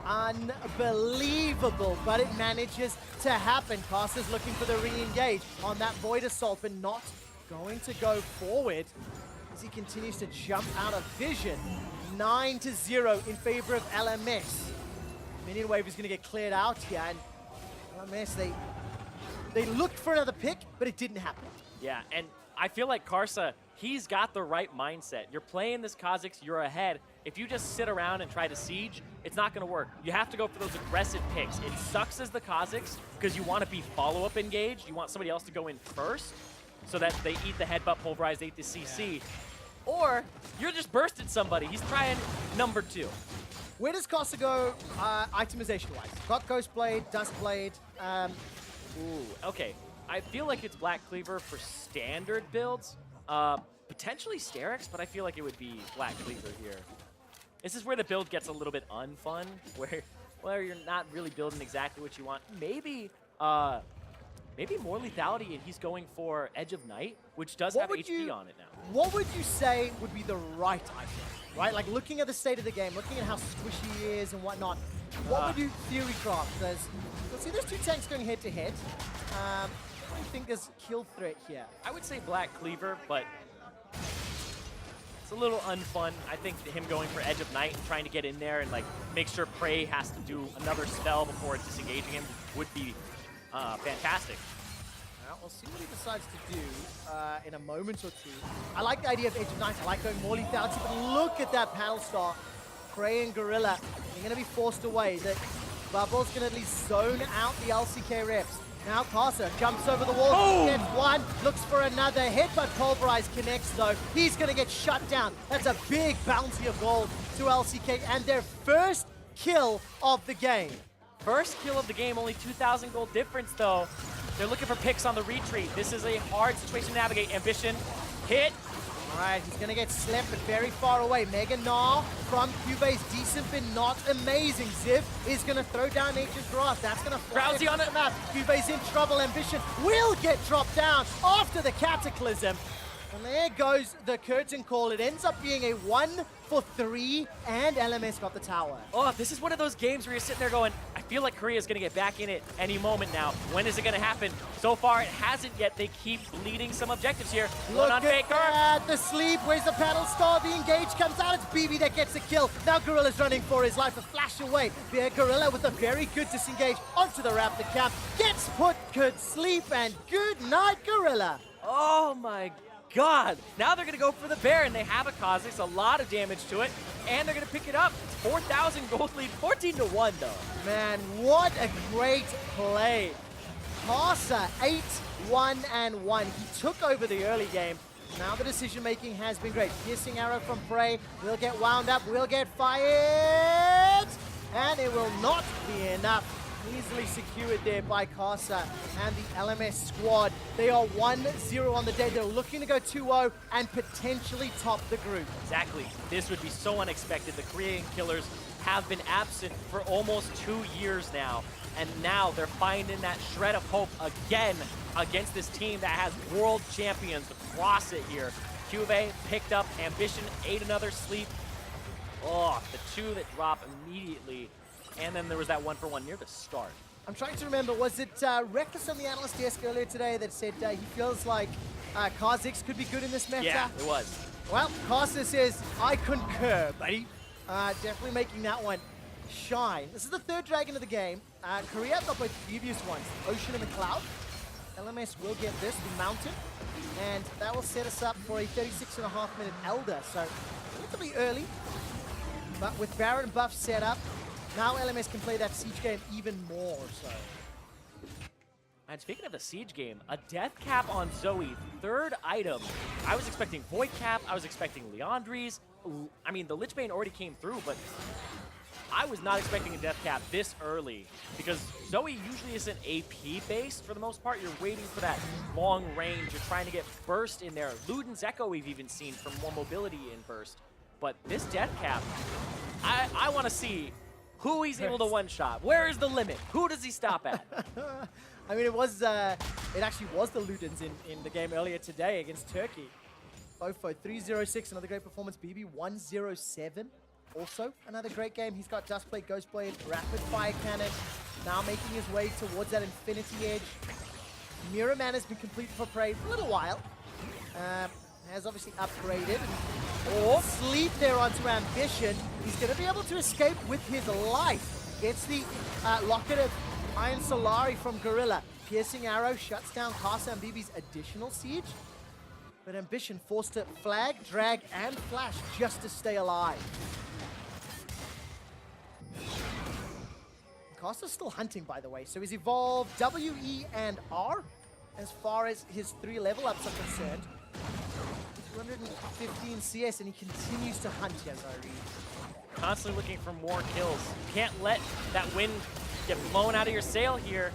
S1: Unbelievable, but it manages to happen. Karsa's looking for the re-engage on that Void Assault, but not going to go forward as he continues to jump out of vision. 9-0 in favor of LMS. Minion Wave is going to get cleared out here, and LMS, they looked for another pick, but it didn't happen.
S2: Yeah, and I feel like Karsa, he's got the right mindset. You're playing this Kha'Zix, you're ahead. If you just sit around and try to siege, it's not going to work. You have to go for those aggressive picks. It sucks as the Kha'Zix because you want to be follow-up engaged. You want somebody else to go in first so that they eat the headbutt pulverize, they eat the CC. Yeah. Or you're just bursting somebody. He's trying number 2.
S1: Where does Karsa go itemization-wise? Got Ghost Blade, Dust Blade.
S2: Ooh, okay. I feel like it's Black Cleaver for standard builds. Potentially Sterix, but I feel like it would be Black Cleaver here. This is where the build gets a little bit unfun, where you're not really building exactly what you want. Maybe maybe more lethality, and he's going for Edge of Night, which does have HP on it now.
S1: What would you say would be the right item? Right, like looking at the state of the game, looking at how squishy he is and whatnot, what would you theory craft? Let's see, there's two tanks going head to head. What do you think is kill threat here?
S2: I would say Black Cleaver, but it's a little unfun. I think him going for Edge of Night and trying to get in there and like make sure Prey has to do another spell before disengaging him would be fantastic.
S1: Well, we'll see what he decides to do in a moment or two. I like the idea of Edge of Night. I like going more lethality, but look at that panel start. Prey and Gorilla, they're going to be forced away. The Bubble's going to at least zone out the LCK reps. Now Casa jumps over the wall, gets one, looks for another hit, but Pulverize connects though. He's going to get shut down. That's a big bounty of gold to LCK and their first kill of the game.
S2: First kill of the game, only 2,000 gold difference though. They're looking for picks on the retreat. This is a hard situation to navigate. Ambition, hit.
S1: All right, he's gonna get slept, but very far away. Mega Gnaw from Cubase, decent but not amazing. Ziv is gonna throw down Nature's Grasp. That's gonna fly
S2: Rousey on it.
S1: map. Cubase in trouble. Ambition will get dropped down after the Cataclysm. And there goes the curtain call. It ends up being a 1-for-3, and LMS got the tower.
S2: Oh, this is one of those games where you're sitting there going, I feel like Korea's going to get back in it any moment now. When is it going to happen? So far, it hasn't yet. They keep bleeding some objectives here.
S1: Look
S2: one on
S1: at
S2: Faker.
S1: that, the sleep. Where's the paddle star? The engage comes out. It's BB that gets the kill. Now Gorilla's running for his life. A flash away. There, Gorilla with a very good disengage onto the Raptor camp. Gets put good sleep, and good night, Gorilla.
S2: Oh my God. Now they're going to go for the bear, and they have a Kha'Zix, a lot of damage to it, and they're going to pick it up. It's 4,000 gold lead, 14-1 though.
S1: Man, what a great play. Casa 8-1-1. He took over the early game. Now the decision-making has been great. Piercing arrow from Prey will get wound up, will get fired, and it will not be enough. Easily secured there by Casa and the LMS squad. They are 1-0 on the day. They're looking to go 2-0 and potentially top the group.
S2: Exactly. This would be so unexpected. The Korean Killers have been absent for almost 2 years now, and now they're finding that shred of hope again against this team that has world champions across it here. Cuvée picked up Ambition, ate another sleep. Oh, the two that drop immediately. And then there was that 1-for-1 near the start.
S1: I'm trying to remember, was it Reckless on the analyst desk earlier today that said he feels like Kha'Zix could be good in this meta?
S2: Yeah, it was.
S1: Well, Casa says, I concur, buddy. Definitely making that one shine. This is the third dragon of the game. Korea got both previous ones, Ocean and the Cloud. LMS will get this, the Mountain, and that will set us up for a 36.5-minute Elder. So, a little bit early, but with Baron buff set up, now LMS can play that Siege game even more, so.
S2: And speaking of the Siege game, a Death Cap on Zoe, third item. I was expecting Void Cap, I was expecting Leandries. I mean, the Lich Bane already came through, but I was not expecting a Death Cap this early because Zoe usually isn't AP based for the most part. You're waiting for that long range. You're trying to get burst in there. Luden's Echo we've even seen for more mobility in burst. But this Death Cap, I want to see who he's able to one-shot. Where is the limit? Who does he stop at?
S1: I mean, it actually was the Ludens in the game earlier today against Turkey. Fofo 306, another great performance. BB 107, also another great game. He's got Duskblade, Ghostblade, Rapid Fire Cannon, now making his way towards that Infinity Edge. Mirror Man has been completed for Prey for a little while. Has obviously upgraded. Sleep there onto Ambition. He's going to be able to escape with his life. Gets the Locket of Iron Solari from Gorilla. Piercing Arrow shuts down Casa and BB's additional siege. But Ambition forced to flag, drag, and flash just to stay alive. Casa's still hunting, by the way, so he's evolved W, E, and R as far as his 3 level ups are concerned. 215 CS, and he continues to hunt, as I read.
S2: Constantly looking for more kills. You can't let that wind get blown out of your sail here.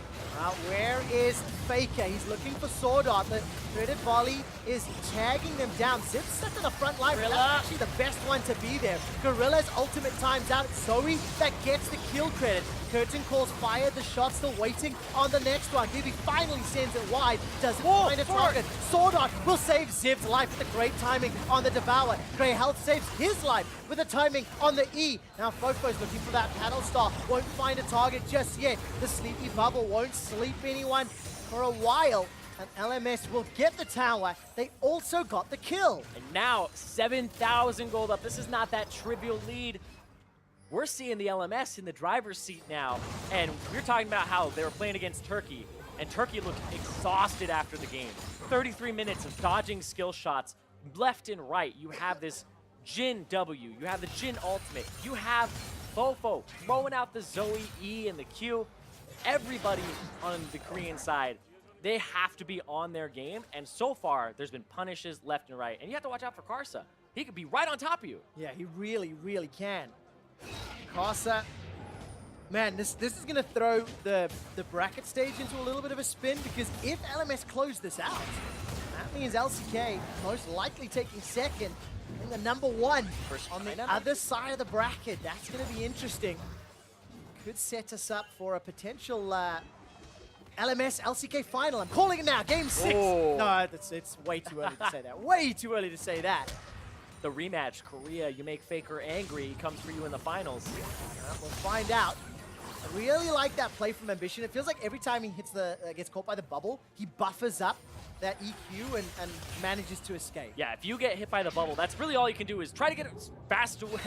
S1: Where is Faker? He's looking for Sword Art. The threaded volley is tagging them down. Zip's stuck in the front line. That's actually the best one to be there. Gorilla's ultimate times out. It's Zoe that gets the kill credit. Curtain calls fired, the shot still waiting on the next one. Vivi finally sends it wide, doesn't find a target. Sword Art will save Ziv's life with the great timing on the Devour. Grey Health saves his life with the timing on the E. Now Fofo's looking for that paddle star, won't find a target just yet. The sleepy bubble won't sleep anyone for a while. And LMS will get the tower. They also got the kill.
S2: And now 7,000 gold up. This is not that trivial lead. We're seeing the LMS in the driver's seat now. And we're talking about how they were playing against Turkey. And Turkey looked exhausted after the game. 33 minutes of dodging skill shots left and right. You have this Jhin W. You have the Jhin ultimate. You have Fofo throwing out the Zoe E and the Q. Everybody on the Korean side, they have to be on their game, and so far, there's been punishes left and right. And you have to watch out for Karsa. He could be right on top of you.
S1: Yeah, he really, really can. Karsa, man, this is going to throw the bracket stage into a little bit of a spin, because if LMS close this out, that means LCK most likely taking second and the number one on the other side of the bracket. That's going to be interesting. Could set us up for a potential LMS LCK final. I'm calling it now. Game 6.
S2: Oh.
S1: No, it's way too early to say that. Way too early to say that.
S2: The rematch, Korea, you make Faker angry, comes for you in the finals.
S1: We'll find out. I really like that play from Ambition. It feels like every time he hits gets caught by the bubble, he buffers up that EQ and manages to escape.
S2: Yeah, if you get hit by the bubble, that's really all you can do is try to get as fast away,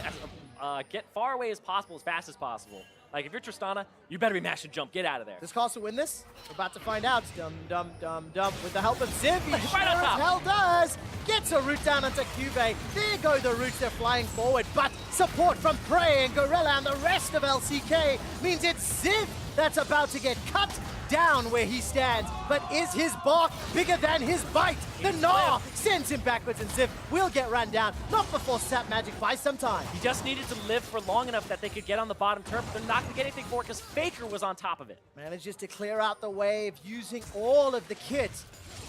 S2: get far away as possible, as fast as possible. Like, if you're Tristana, you better be mash and jump. Get out of there.
S1: Does Castle win this? We're about to find out. Dum, dum, dum, dum. With the help of Ziv, he sure
S2: Right
S1: as hell does. Gets a root down onto Cube. There go the roots. They're flying forward. But support from Prey and Gorilla and the rest of LCK means it's Ziv that's about to get cut down where he stands. But is his bark bigger than his bite? The Gnaw sends him backwards, and Ziv will get run down. Not before Sap Magic buys some time.
S2: He just needed to live for long enough that they could get on the bottom turf. They're not going to get anything for it because Faker was on top of it.
S1: Manages to clear out the wave using all of the kits.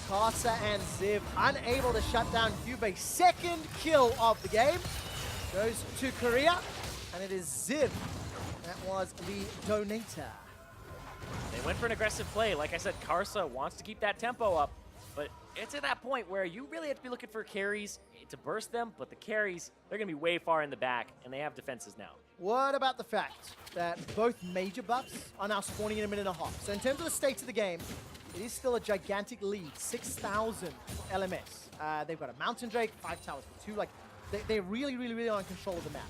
S1: Karsa and Ziv unable to shut down Cube. Second kill of the game goes to Korea, and it is Ziv that was the donator.
S2: They went for an aggressive play. Like I said, Karsa wants to keep that tempo up, but it's at that point where you really have to be looking for carries to burst them, but the carries, they're going to be way far in the back, and they have defenses now.
S1: What about the fact that both major buffs are now spawning in a minute and a half? So in terms of the state of the game, it is still a gigantic lead, 6,000 for LMS. They've got a Mountain Drake, 5 towers for 2. Like, they're really, really, really on control of the map.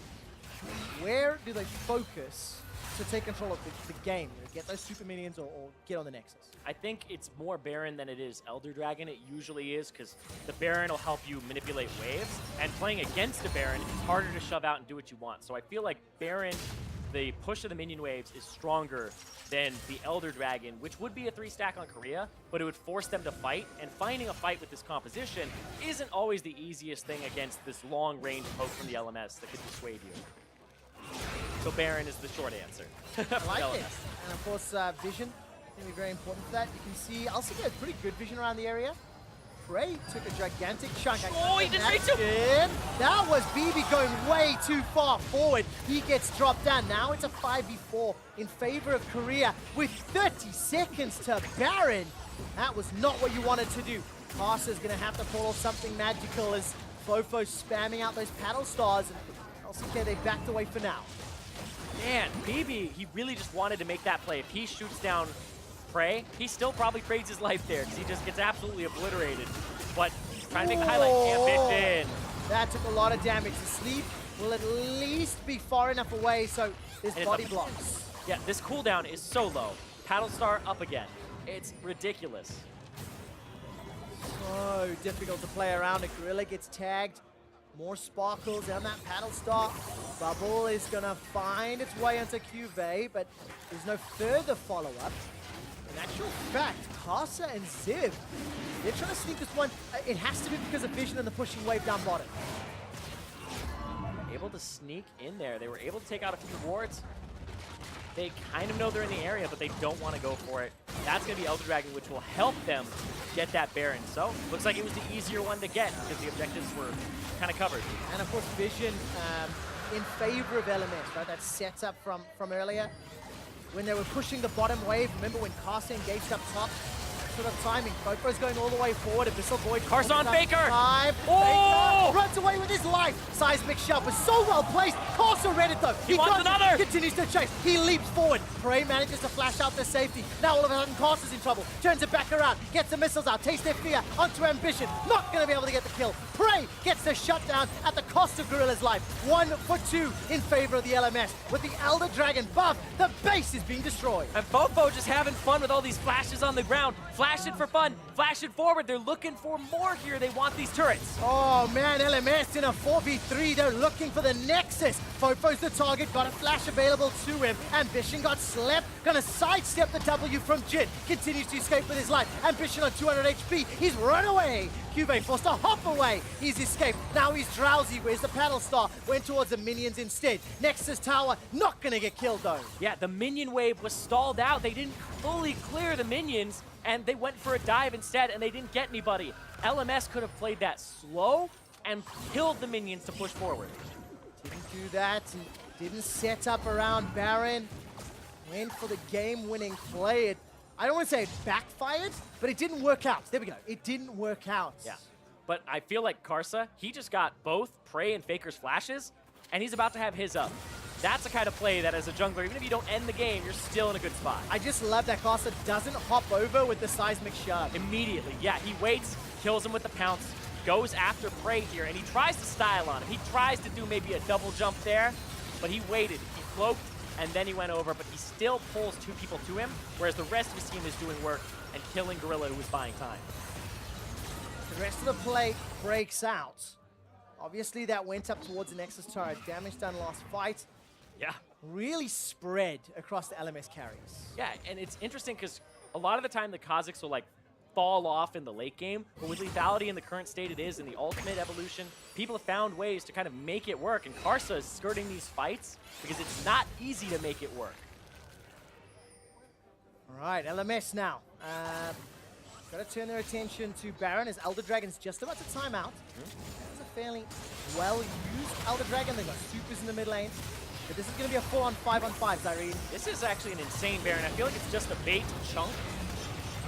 S1: Where do they focus to take control of the game? Get those super minions or get on the Nexus?
S2: I think it's more Baron than it is Elder Dragon. It usually is, because the Baron will help you manipulate waves, and playing against a Baron, it's harder to shove out and do what you want. So I feel like Baron, the push of the minion waves is stronger than the Elder Dragon, which would be a 3-stack on Korea, but it would force them to fight, and finding a fight with this composition isn't always the easiest thing against this long-range poke from the LMS that could dissuade you. So Baron is the short answer.
S1: I like it. And of course, vision going to be very important for that. You can see LCK has pretty good vision around the area. Prey took a gigantic chunk.
S2: Oh, he didn't reach him!
S1: That was BB going way too far forward. He gets dropped down. Now it's a 5v4 in favor of Korea with 30 seconds to Baron. That was not what you wanted to do. Karsa's going to have to pull off something magical as Fofo spamming out those paddle stars. And LCK, they backed away for now.
S2: Man, BB, he really just wanted to make that play. If he shoots down Prey, he still probably trades his life there because he just gets absolutely obliterated. But trying to make the highlight, Ambition.
S1: That took a lot of damage. The sleep will at least be far enough away, so this body blocks.
S2: Yeah, this cooldown is so low. Paddle Star up again. It's ridiculous.
S1: So difficult to play around. A Gorilla gets tagged. More sparkles down that paddle star. Bubble is gonna find its way into Cuvée, but there's no further follow-up. In actual fact, Karsa and Ziv, they're trying to sneak this one. It has to be because of vision and the pushing wave down bottom.
S2: Able to sneak in there. They were able to take out a few wards. They kind of know they're in the area, but they don't want to go for it. That's going to be Elder Dragon, which will help them get that Baron. So, looks like it was the easier one to get because the objectives were kind of covered.
S1: And of course, vision in favor of LMS, right? That sets up from earlier. when they were pushing the bottom wave. Remember when Karsa engaged up top? Sort of timing. Fofo's going all the way forward. Abyssal Void.
S2: Karsa on Faker!
S1: Time.
S2: Oh!
S1: Faker runs away with his life. Seismic Shove was so well placed. Karsa read it though.
S2: He wants another!
S1: Continues to chase. He leaps forward. Prey manages to flash out to safety. Now all of a sudden Karsa's in trouble. Turns it back around. Gets the missiles out. Takes their fear onto Ambition. Not going to be able to get the kill. Prey gets the shutdown at the cost of Gorilla's life. 1 for 2 in favor of the LMS. With the Elder Dragon buff, the base is being destroyed.
S2: And Fofo just having fun with all these flashes on the ground. Flash it for fun. Flash it forward. They're looking for more here. They want these turrets.
S1: Oh man, LMS in a 4v3. They're looking for the Nexus. Fofo's the target. Got a flash available to him. Ambition got slept. Gonna sidestep the W from Jin. Continues to escape with his life. Ambition on 200 HP. He's run away. Cuvée forced to hop away. He's escaped. Now he's drowsy. Where's the paddle star? Went towards the minions instead. Nexus tower not gonna get killed though.
S2: Yeah, the minion wave was stalled out. They didn't fully clear the minions, and they went for a dive instead, and they didn't get anybody. LMS could have played that slow and killed the minions to push forward.
S1: Didn't do that. Didn't set up around Baron. Went for the game-winning play. I don't want to say it backfired, but it didn't work out. There we go. It didn't work out.
S2: Yeah, but I feel like Karsa, he just got both Prey and Faker's flashes, and he's about to have his up. That's the kind of play that as a jungler, even if you don't end the game, you're still in a good spot.
S1: I just love that Karsa doesn't hop over with the Seismic Shove.
S2: Immediately, yeah, he waits, kills him with the pounce, goes after Prey here, and he tries to style on him. He tries to do maybe a double jump there, but he waited. He cloaked, and then he went over, but he still pulls 2 people to him, whereas the rest of his team is doing work and killing Gorilla, who is buying time.
S1: The rest of the play breaks out. Obviously, that went up towards the Nexus turret. Damage done last fight.
S2: Yeah.
S1: Really spread across the LMS carries.
S2: Yeah, and it's interesting because a lot of the time the Kazakhs will like fall off in the late game, but with lethality in the current state it is in the ultimate evolution, people have found ways to kind of make it work, and Karsa is skirting these fights because it's not easy to make it work.
S1: All right, LMS now. Got to turn their attention to Baron as Elder Dragon's just about to time out. That's a fairly well-used Elder Dragon. They've got supers in the mid lane. But this is going to be a 4-on-5-on-5, Zyrene.
S2: This is actually an insane Baron. I feel like it's just a bait chunk,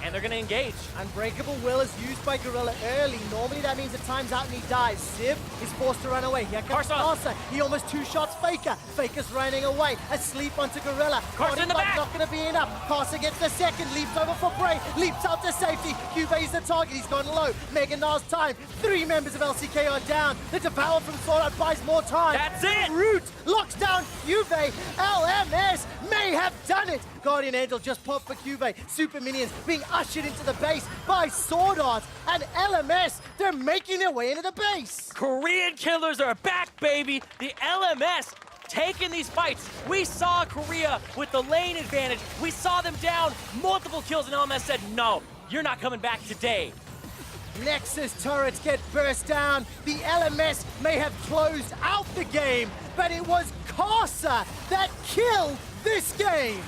S2: and they're going to engage.
S1: Unbreakable Will is used by Gorilla early. Normally that means it times out and he dies. Ziv is forced to run away. Here comes Karsa. He almost 2-shots Faker. Faker's running away. Asleep onto Gorilla.
S2: Karsa in the back.
S1: Not going to be enough. Karsa gets the second. Leaps over for Prey. Leaps out to safety. Cuvé's the target. He's gone low. Mega Nar's time. 3 members of LCK are down. The Devour from Sword Art buys more time.
S2: That's it.
S1: Root locks down Cuvé. LMS may have done it. Guardian Angel just popped for Cuvée. Super minions being ushered into the base by Sword Art, and LMS, they're making their way into the base.
S2: Korean killers are back, baby. The LMS taking these fights. We saw Korea with the lane advantage. We saw them down multiple kills, and LMS said, no, you're not coming back today.
S1: Nexus turrets get burst down. The LMS may have closed out the game, but it was Karsa that killed this game.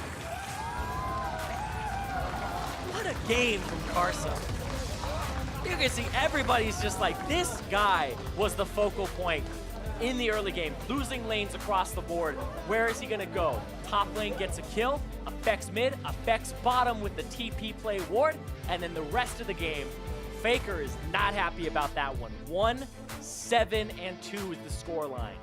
S2: What a game from Karsa. You can see everybody's just like, this guy was the focal point in the early game, losing lanes across the board. Where is he gonna go? Top lane gets a kill, affects mid, affects bottom with the TP play ward, and then the rest of the game, Faker is not happy about that one. 1-7-2 is the score line.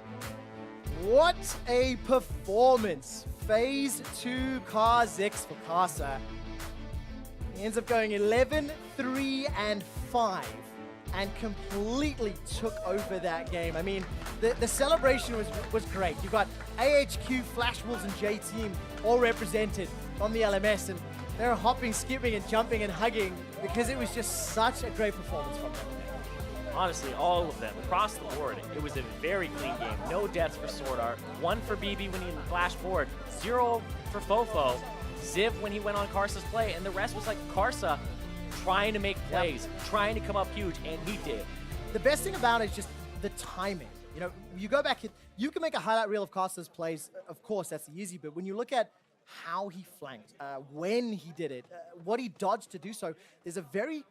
S1: What a performance. Phase 2 Kha'Zix for Karsa. He ends up going 11-3-5 and completely took over that game. I mean, the celebration was great. You've got AHQ, Flash Wolves, and J-Team all represented on the LMS, and they're hopping, skipping, and jumping and hugging because it was just such a great performance from them.
S2: Honestly, all of them, across the board, it was a very clean game. No deaths for Sword Art. 1 for BB when he flashed forward. 0 for Fofo. Ziv when he went on Karsa's play, and the rest was like Karsa trying to make plays, trying to come up huge, and he did.
S1: The best thing about it is just the timing. You know, you go back, you can make a highlight reel of Karsa's plays. Of course, that's the easy bit. When you look at how he flanked, when he did it, what he dodged to do so, there's a very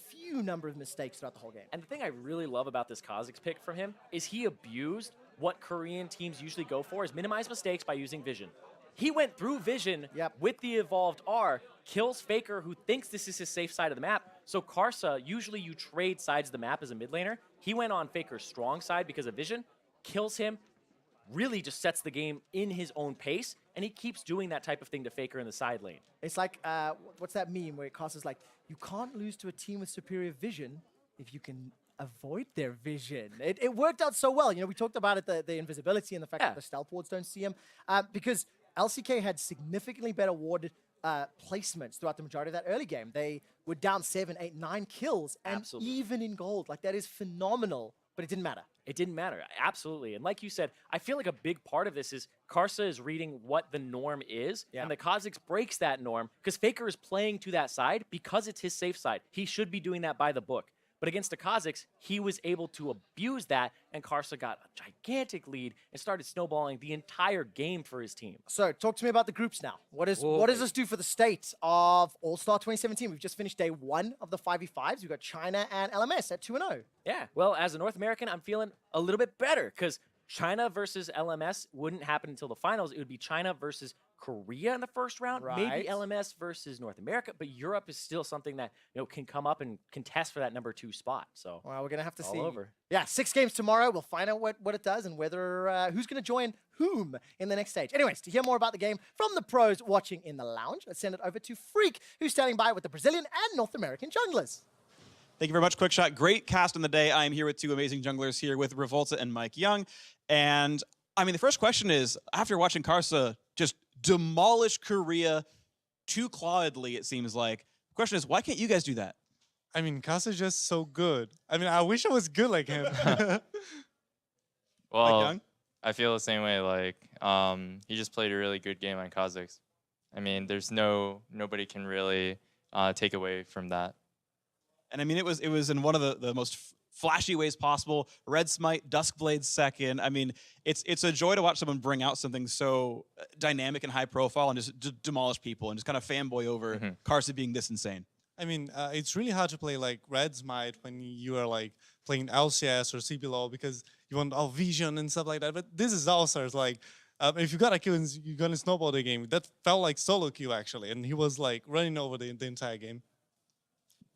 S1: few number of mistakes throughout the whole game.
S2: And the thing I really love about this Kha'Zix pick from him is he abused what Korean teams usually go for, is minimize mistakes by using vision. He went through Vision with the evolved R, kills Faker, who thinks this is his safe side of the map. So Karsa, usually you trade sides of the map as a mid laner. He went on Faker's strong side because of Vision, kills him, really just sets the game in his own pace, and he keeps doing that type of thing to Faker in the side lane. It's
S1: like, what's that meme where Karsa's like, you can't lose to a team with superior vision if you can avoid their vision. It worked out so well. You know, we talked about it, the invisibility and the fact that the stealth wards don't see him, because LCK had significantly better ward placements throughout the majority of that early game. They were down 7, 8, 9 kills, and even in gold. Like, that is phenomenal, but it didn't matter.
S2: It didn't matter, absolutely. And like you said, I feel like a big part of this is Karsa is reading what the norm is, and the Kha'Zix breaks that norm because Faker is playing to that side because it's his safe side. He should be doing that by the book. But against the Kha'Zix, he was able to abuse that, and Karsa got a gigantic lead and started snowballing the entire game for his team.
S1: So, talk to me about the groups now. What does this do for the state of All-Star 2017? We've just finished day 1 of the 5v5s. We've got China and LMS at 2-0.
S2: Yeah, well, as a North American, I'm feeling a little bit better because China versus LMS wouldn't happen until the finals. It would be China versus Korea in the first round, maybe LMS versus North America, but Europe is still something that can come up and contest for that number 2 spot. So
S1: well, we're gonna have to see.
S2: Over.
S1: Yeah, 6 games tomorrow. We'll find out what it does and whether who's gonna join whom in the next stage. Anyways, to hear more about the game from the pros watching in the lounge, let's send it over to Freak, who's standing by with the Brazilian and North American junglers.
S3: Thank you very much, Quickshot. Great cast on the day. I am here with 2 amazing junglers here with Revolta and Mike Young. And I mean, the first question is, after watching Karsa just demolish Korea too clawedly, it seems like, the question is, why can't you guys do that?
S4: I mean, Karsa's just so good. I mean, I wish I was good like him.
S5: Well, I feel the same way. Like, he just played a really good game on Kha'Zix. I mean, there's nobody can really take away from that.
S3: And I mean, it was in one of the most flashy ways possible. Red Smite, Duskblade second. I mean, it's a joy to watch someone bring out something so dynamic and high profile and just demolish people and just kind of fanboy over Karsa being this insane.
S4: I mean, it's really hard to play like Red Smite when you are like playing LCS or CBLOL because you want all vision and stuff like that. But this is All-Stars. Like, if you got a kill and you're gonna snowball the game, that felt like solo queue actually, and he was like running over the entire game.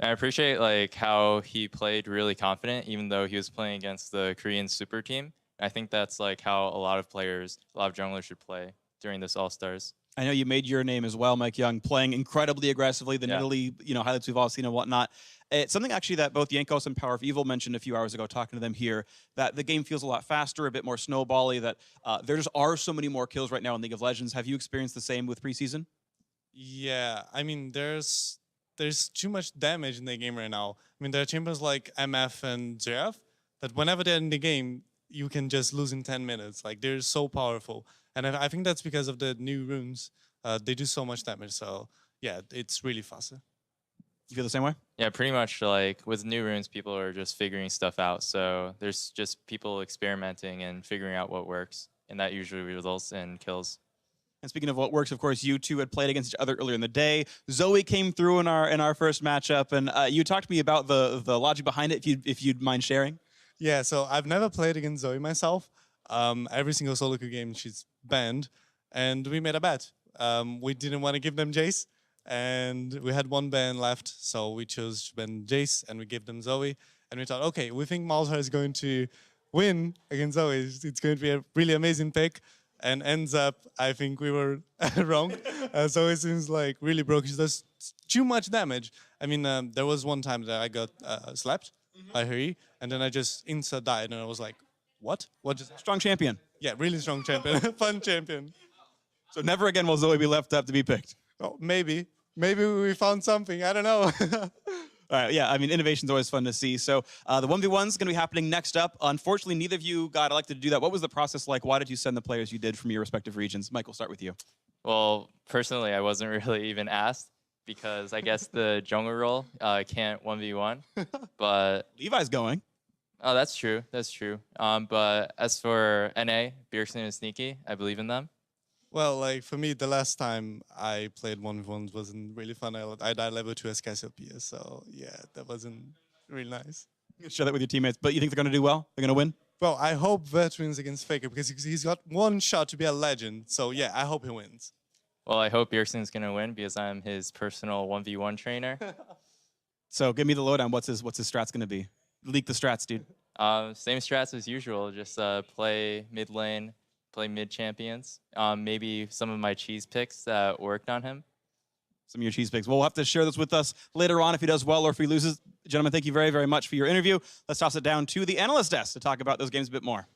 S5: I appreciate like how he played really confident, even though he was playing against the Korean super team. I think that's like how a lot of players, a lot of junglers should play during this All-Stars.
S3: I know you made your name as well, Mike Young, playing incredibly aggressively, the Italy, highlights we've all seen and whatnot. It's something actually that both Yankos and Power of Evil mentioned a few hours ago, talking to them here, that the game feels a lot faster, a bit more snowbally, that there just are so many more kills right now in League of Legends. Have you experienced the same with preseason?
S4: Yeah, I mean, there's too much damage in the game right now. I mean, there are champions like MF and JF that whenever they're in the game, you can just lose in 10 minutes. Like, they're so powerful. And I think that's because of the new runes. They do so much damage. So, yeah, it's really faster.
S3: You feel the same way?
S5: Yeah, pretty much like with new runes, people are just figuring stuff out. So there's just people experimenting and figuring out what works. And that usually results in kills.
S3: And speaking of what works, of course, you two had played against each other earlier in the day. Zoe came through in our first matchup, and you talked to me about the logic behind it, if you'd mind sharing.
S4: Yeah, so I've never played against Zoe myself. Every single solo queue game she's banned, and we made a bet. We didn't want to give them Jace, and we had 1 ban left, so we chose to ban Jace, and we gave them Zoe, and we thought, okay, we think Malzahar is going to win against Zoe. It's going to be a really amazing pick. And ends up, I think we were wrong. So it seems like really broke. She does too much damage. I mean, there was one time that I got slapped by her, and then I just insta died, and I was like, what? What just?
S3: Strong champion.
S4: Yeah, really strong champion, fun champion.
S3: So never again will Zoe be left up to be picked.
S4: Oh, maybe we found something. I don't know.
S3: All right, yeah, I mean, innovation's always fun to see. So the 1v1's going to be happening next up. Unfortunately, neither of you got elected to do that. What was the process like? Why did you send the players you did from your respective regions? Mike, we'll start with you.
S5: Well, personally, I wasn't really even asked because I guess the jungle role can't 1v1. But
S3: Levi's going.
S5: Oh, that's true. That's true. But as for NA, Bjergsen and Sneaky, I believe in them.
S4: Well, like for me, the last time I played 1v1 wasn't really fun. I died level 2 as Cassiopeia, so yeah, that wasn't really nice.
S3: Share that with your teammates, but you think they're going to do well? They're going to win?
S4: Bro, I hope Vert wins against Faker because he's got one shot to be a legend. So yeah, I hope he wins.
S5: Well, I hope Bjergsen's going to win because I'm his personal 1v1 trainer.
S3: So give me the lowdown. What's his strats going to be? Leak the strats, dude.
S5: Same strats as usual. Just play mid lane, play mid champions. Maybe some of my cheese picks that worked on him.
S3: Some of your cheese picks. We'll have to share this with us later on if he does well or if he loses. Gentlemen, thank you very, very much for your interview. Let's toss it down to the analyst desk to talk about those games a bit more.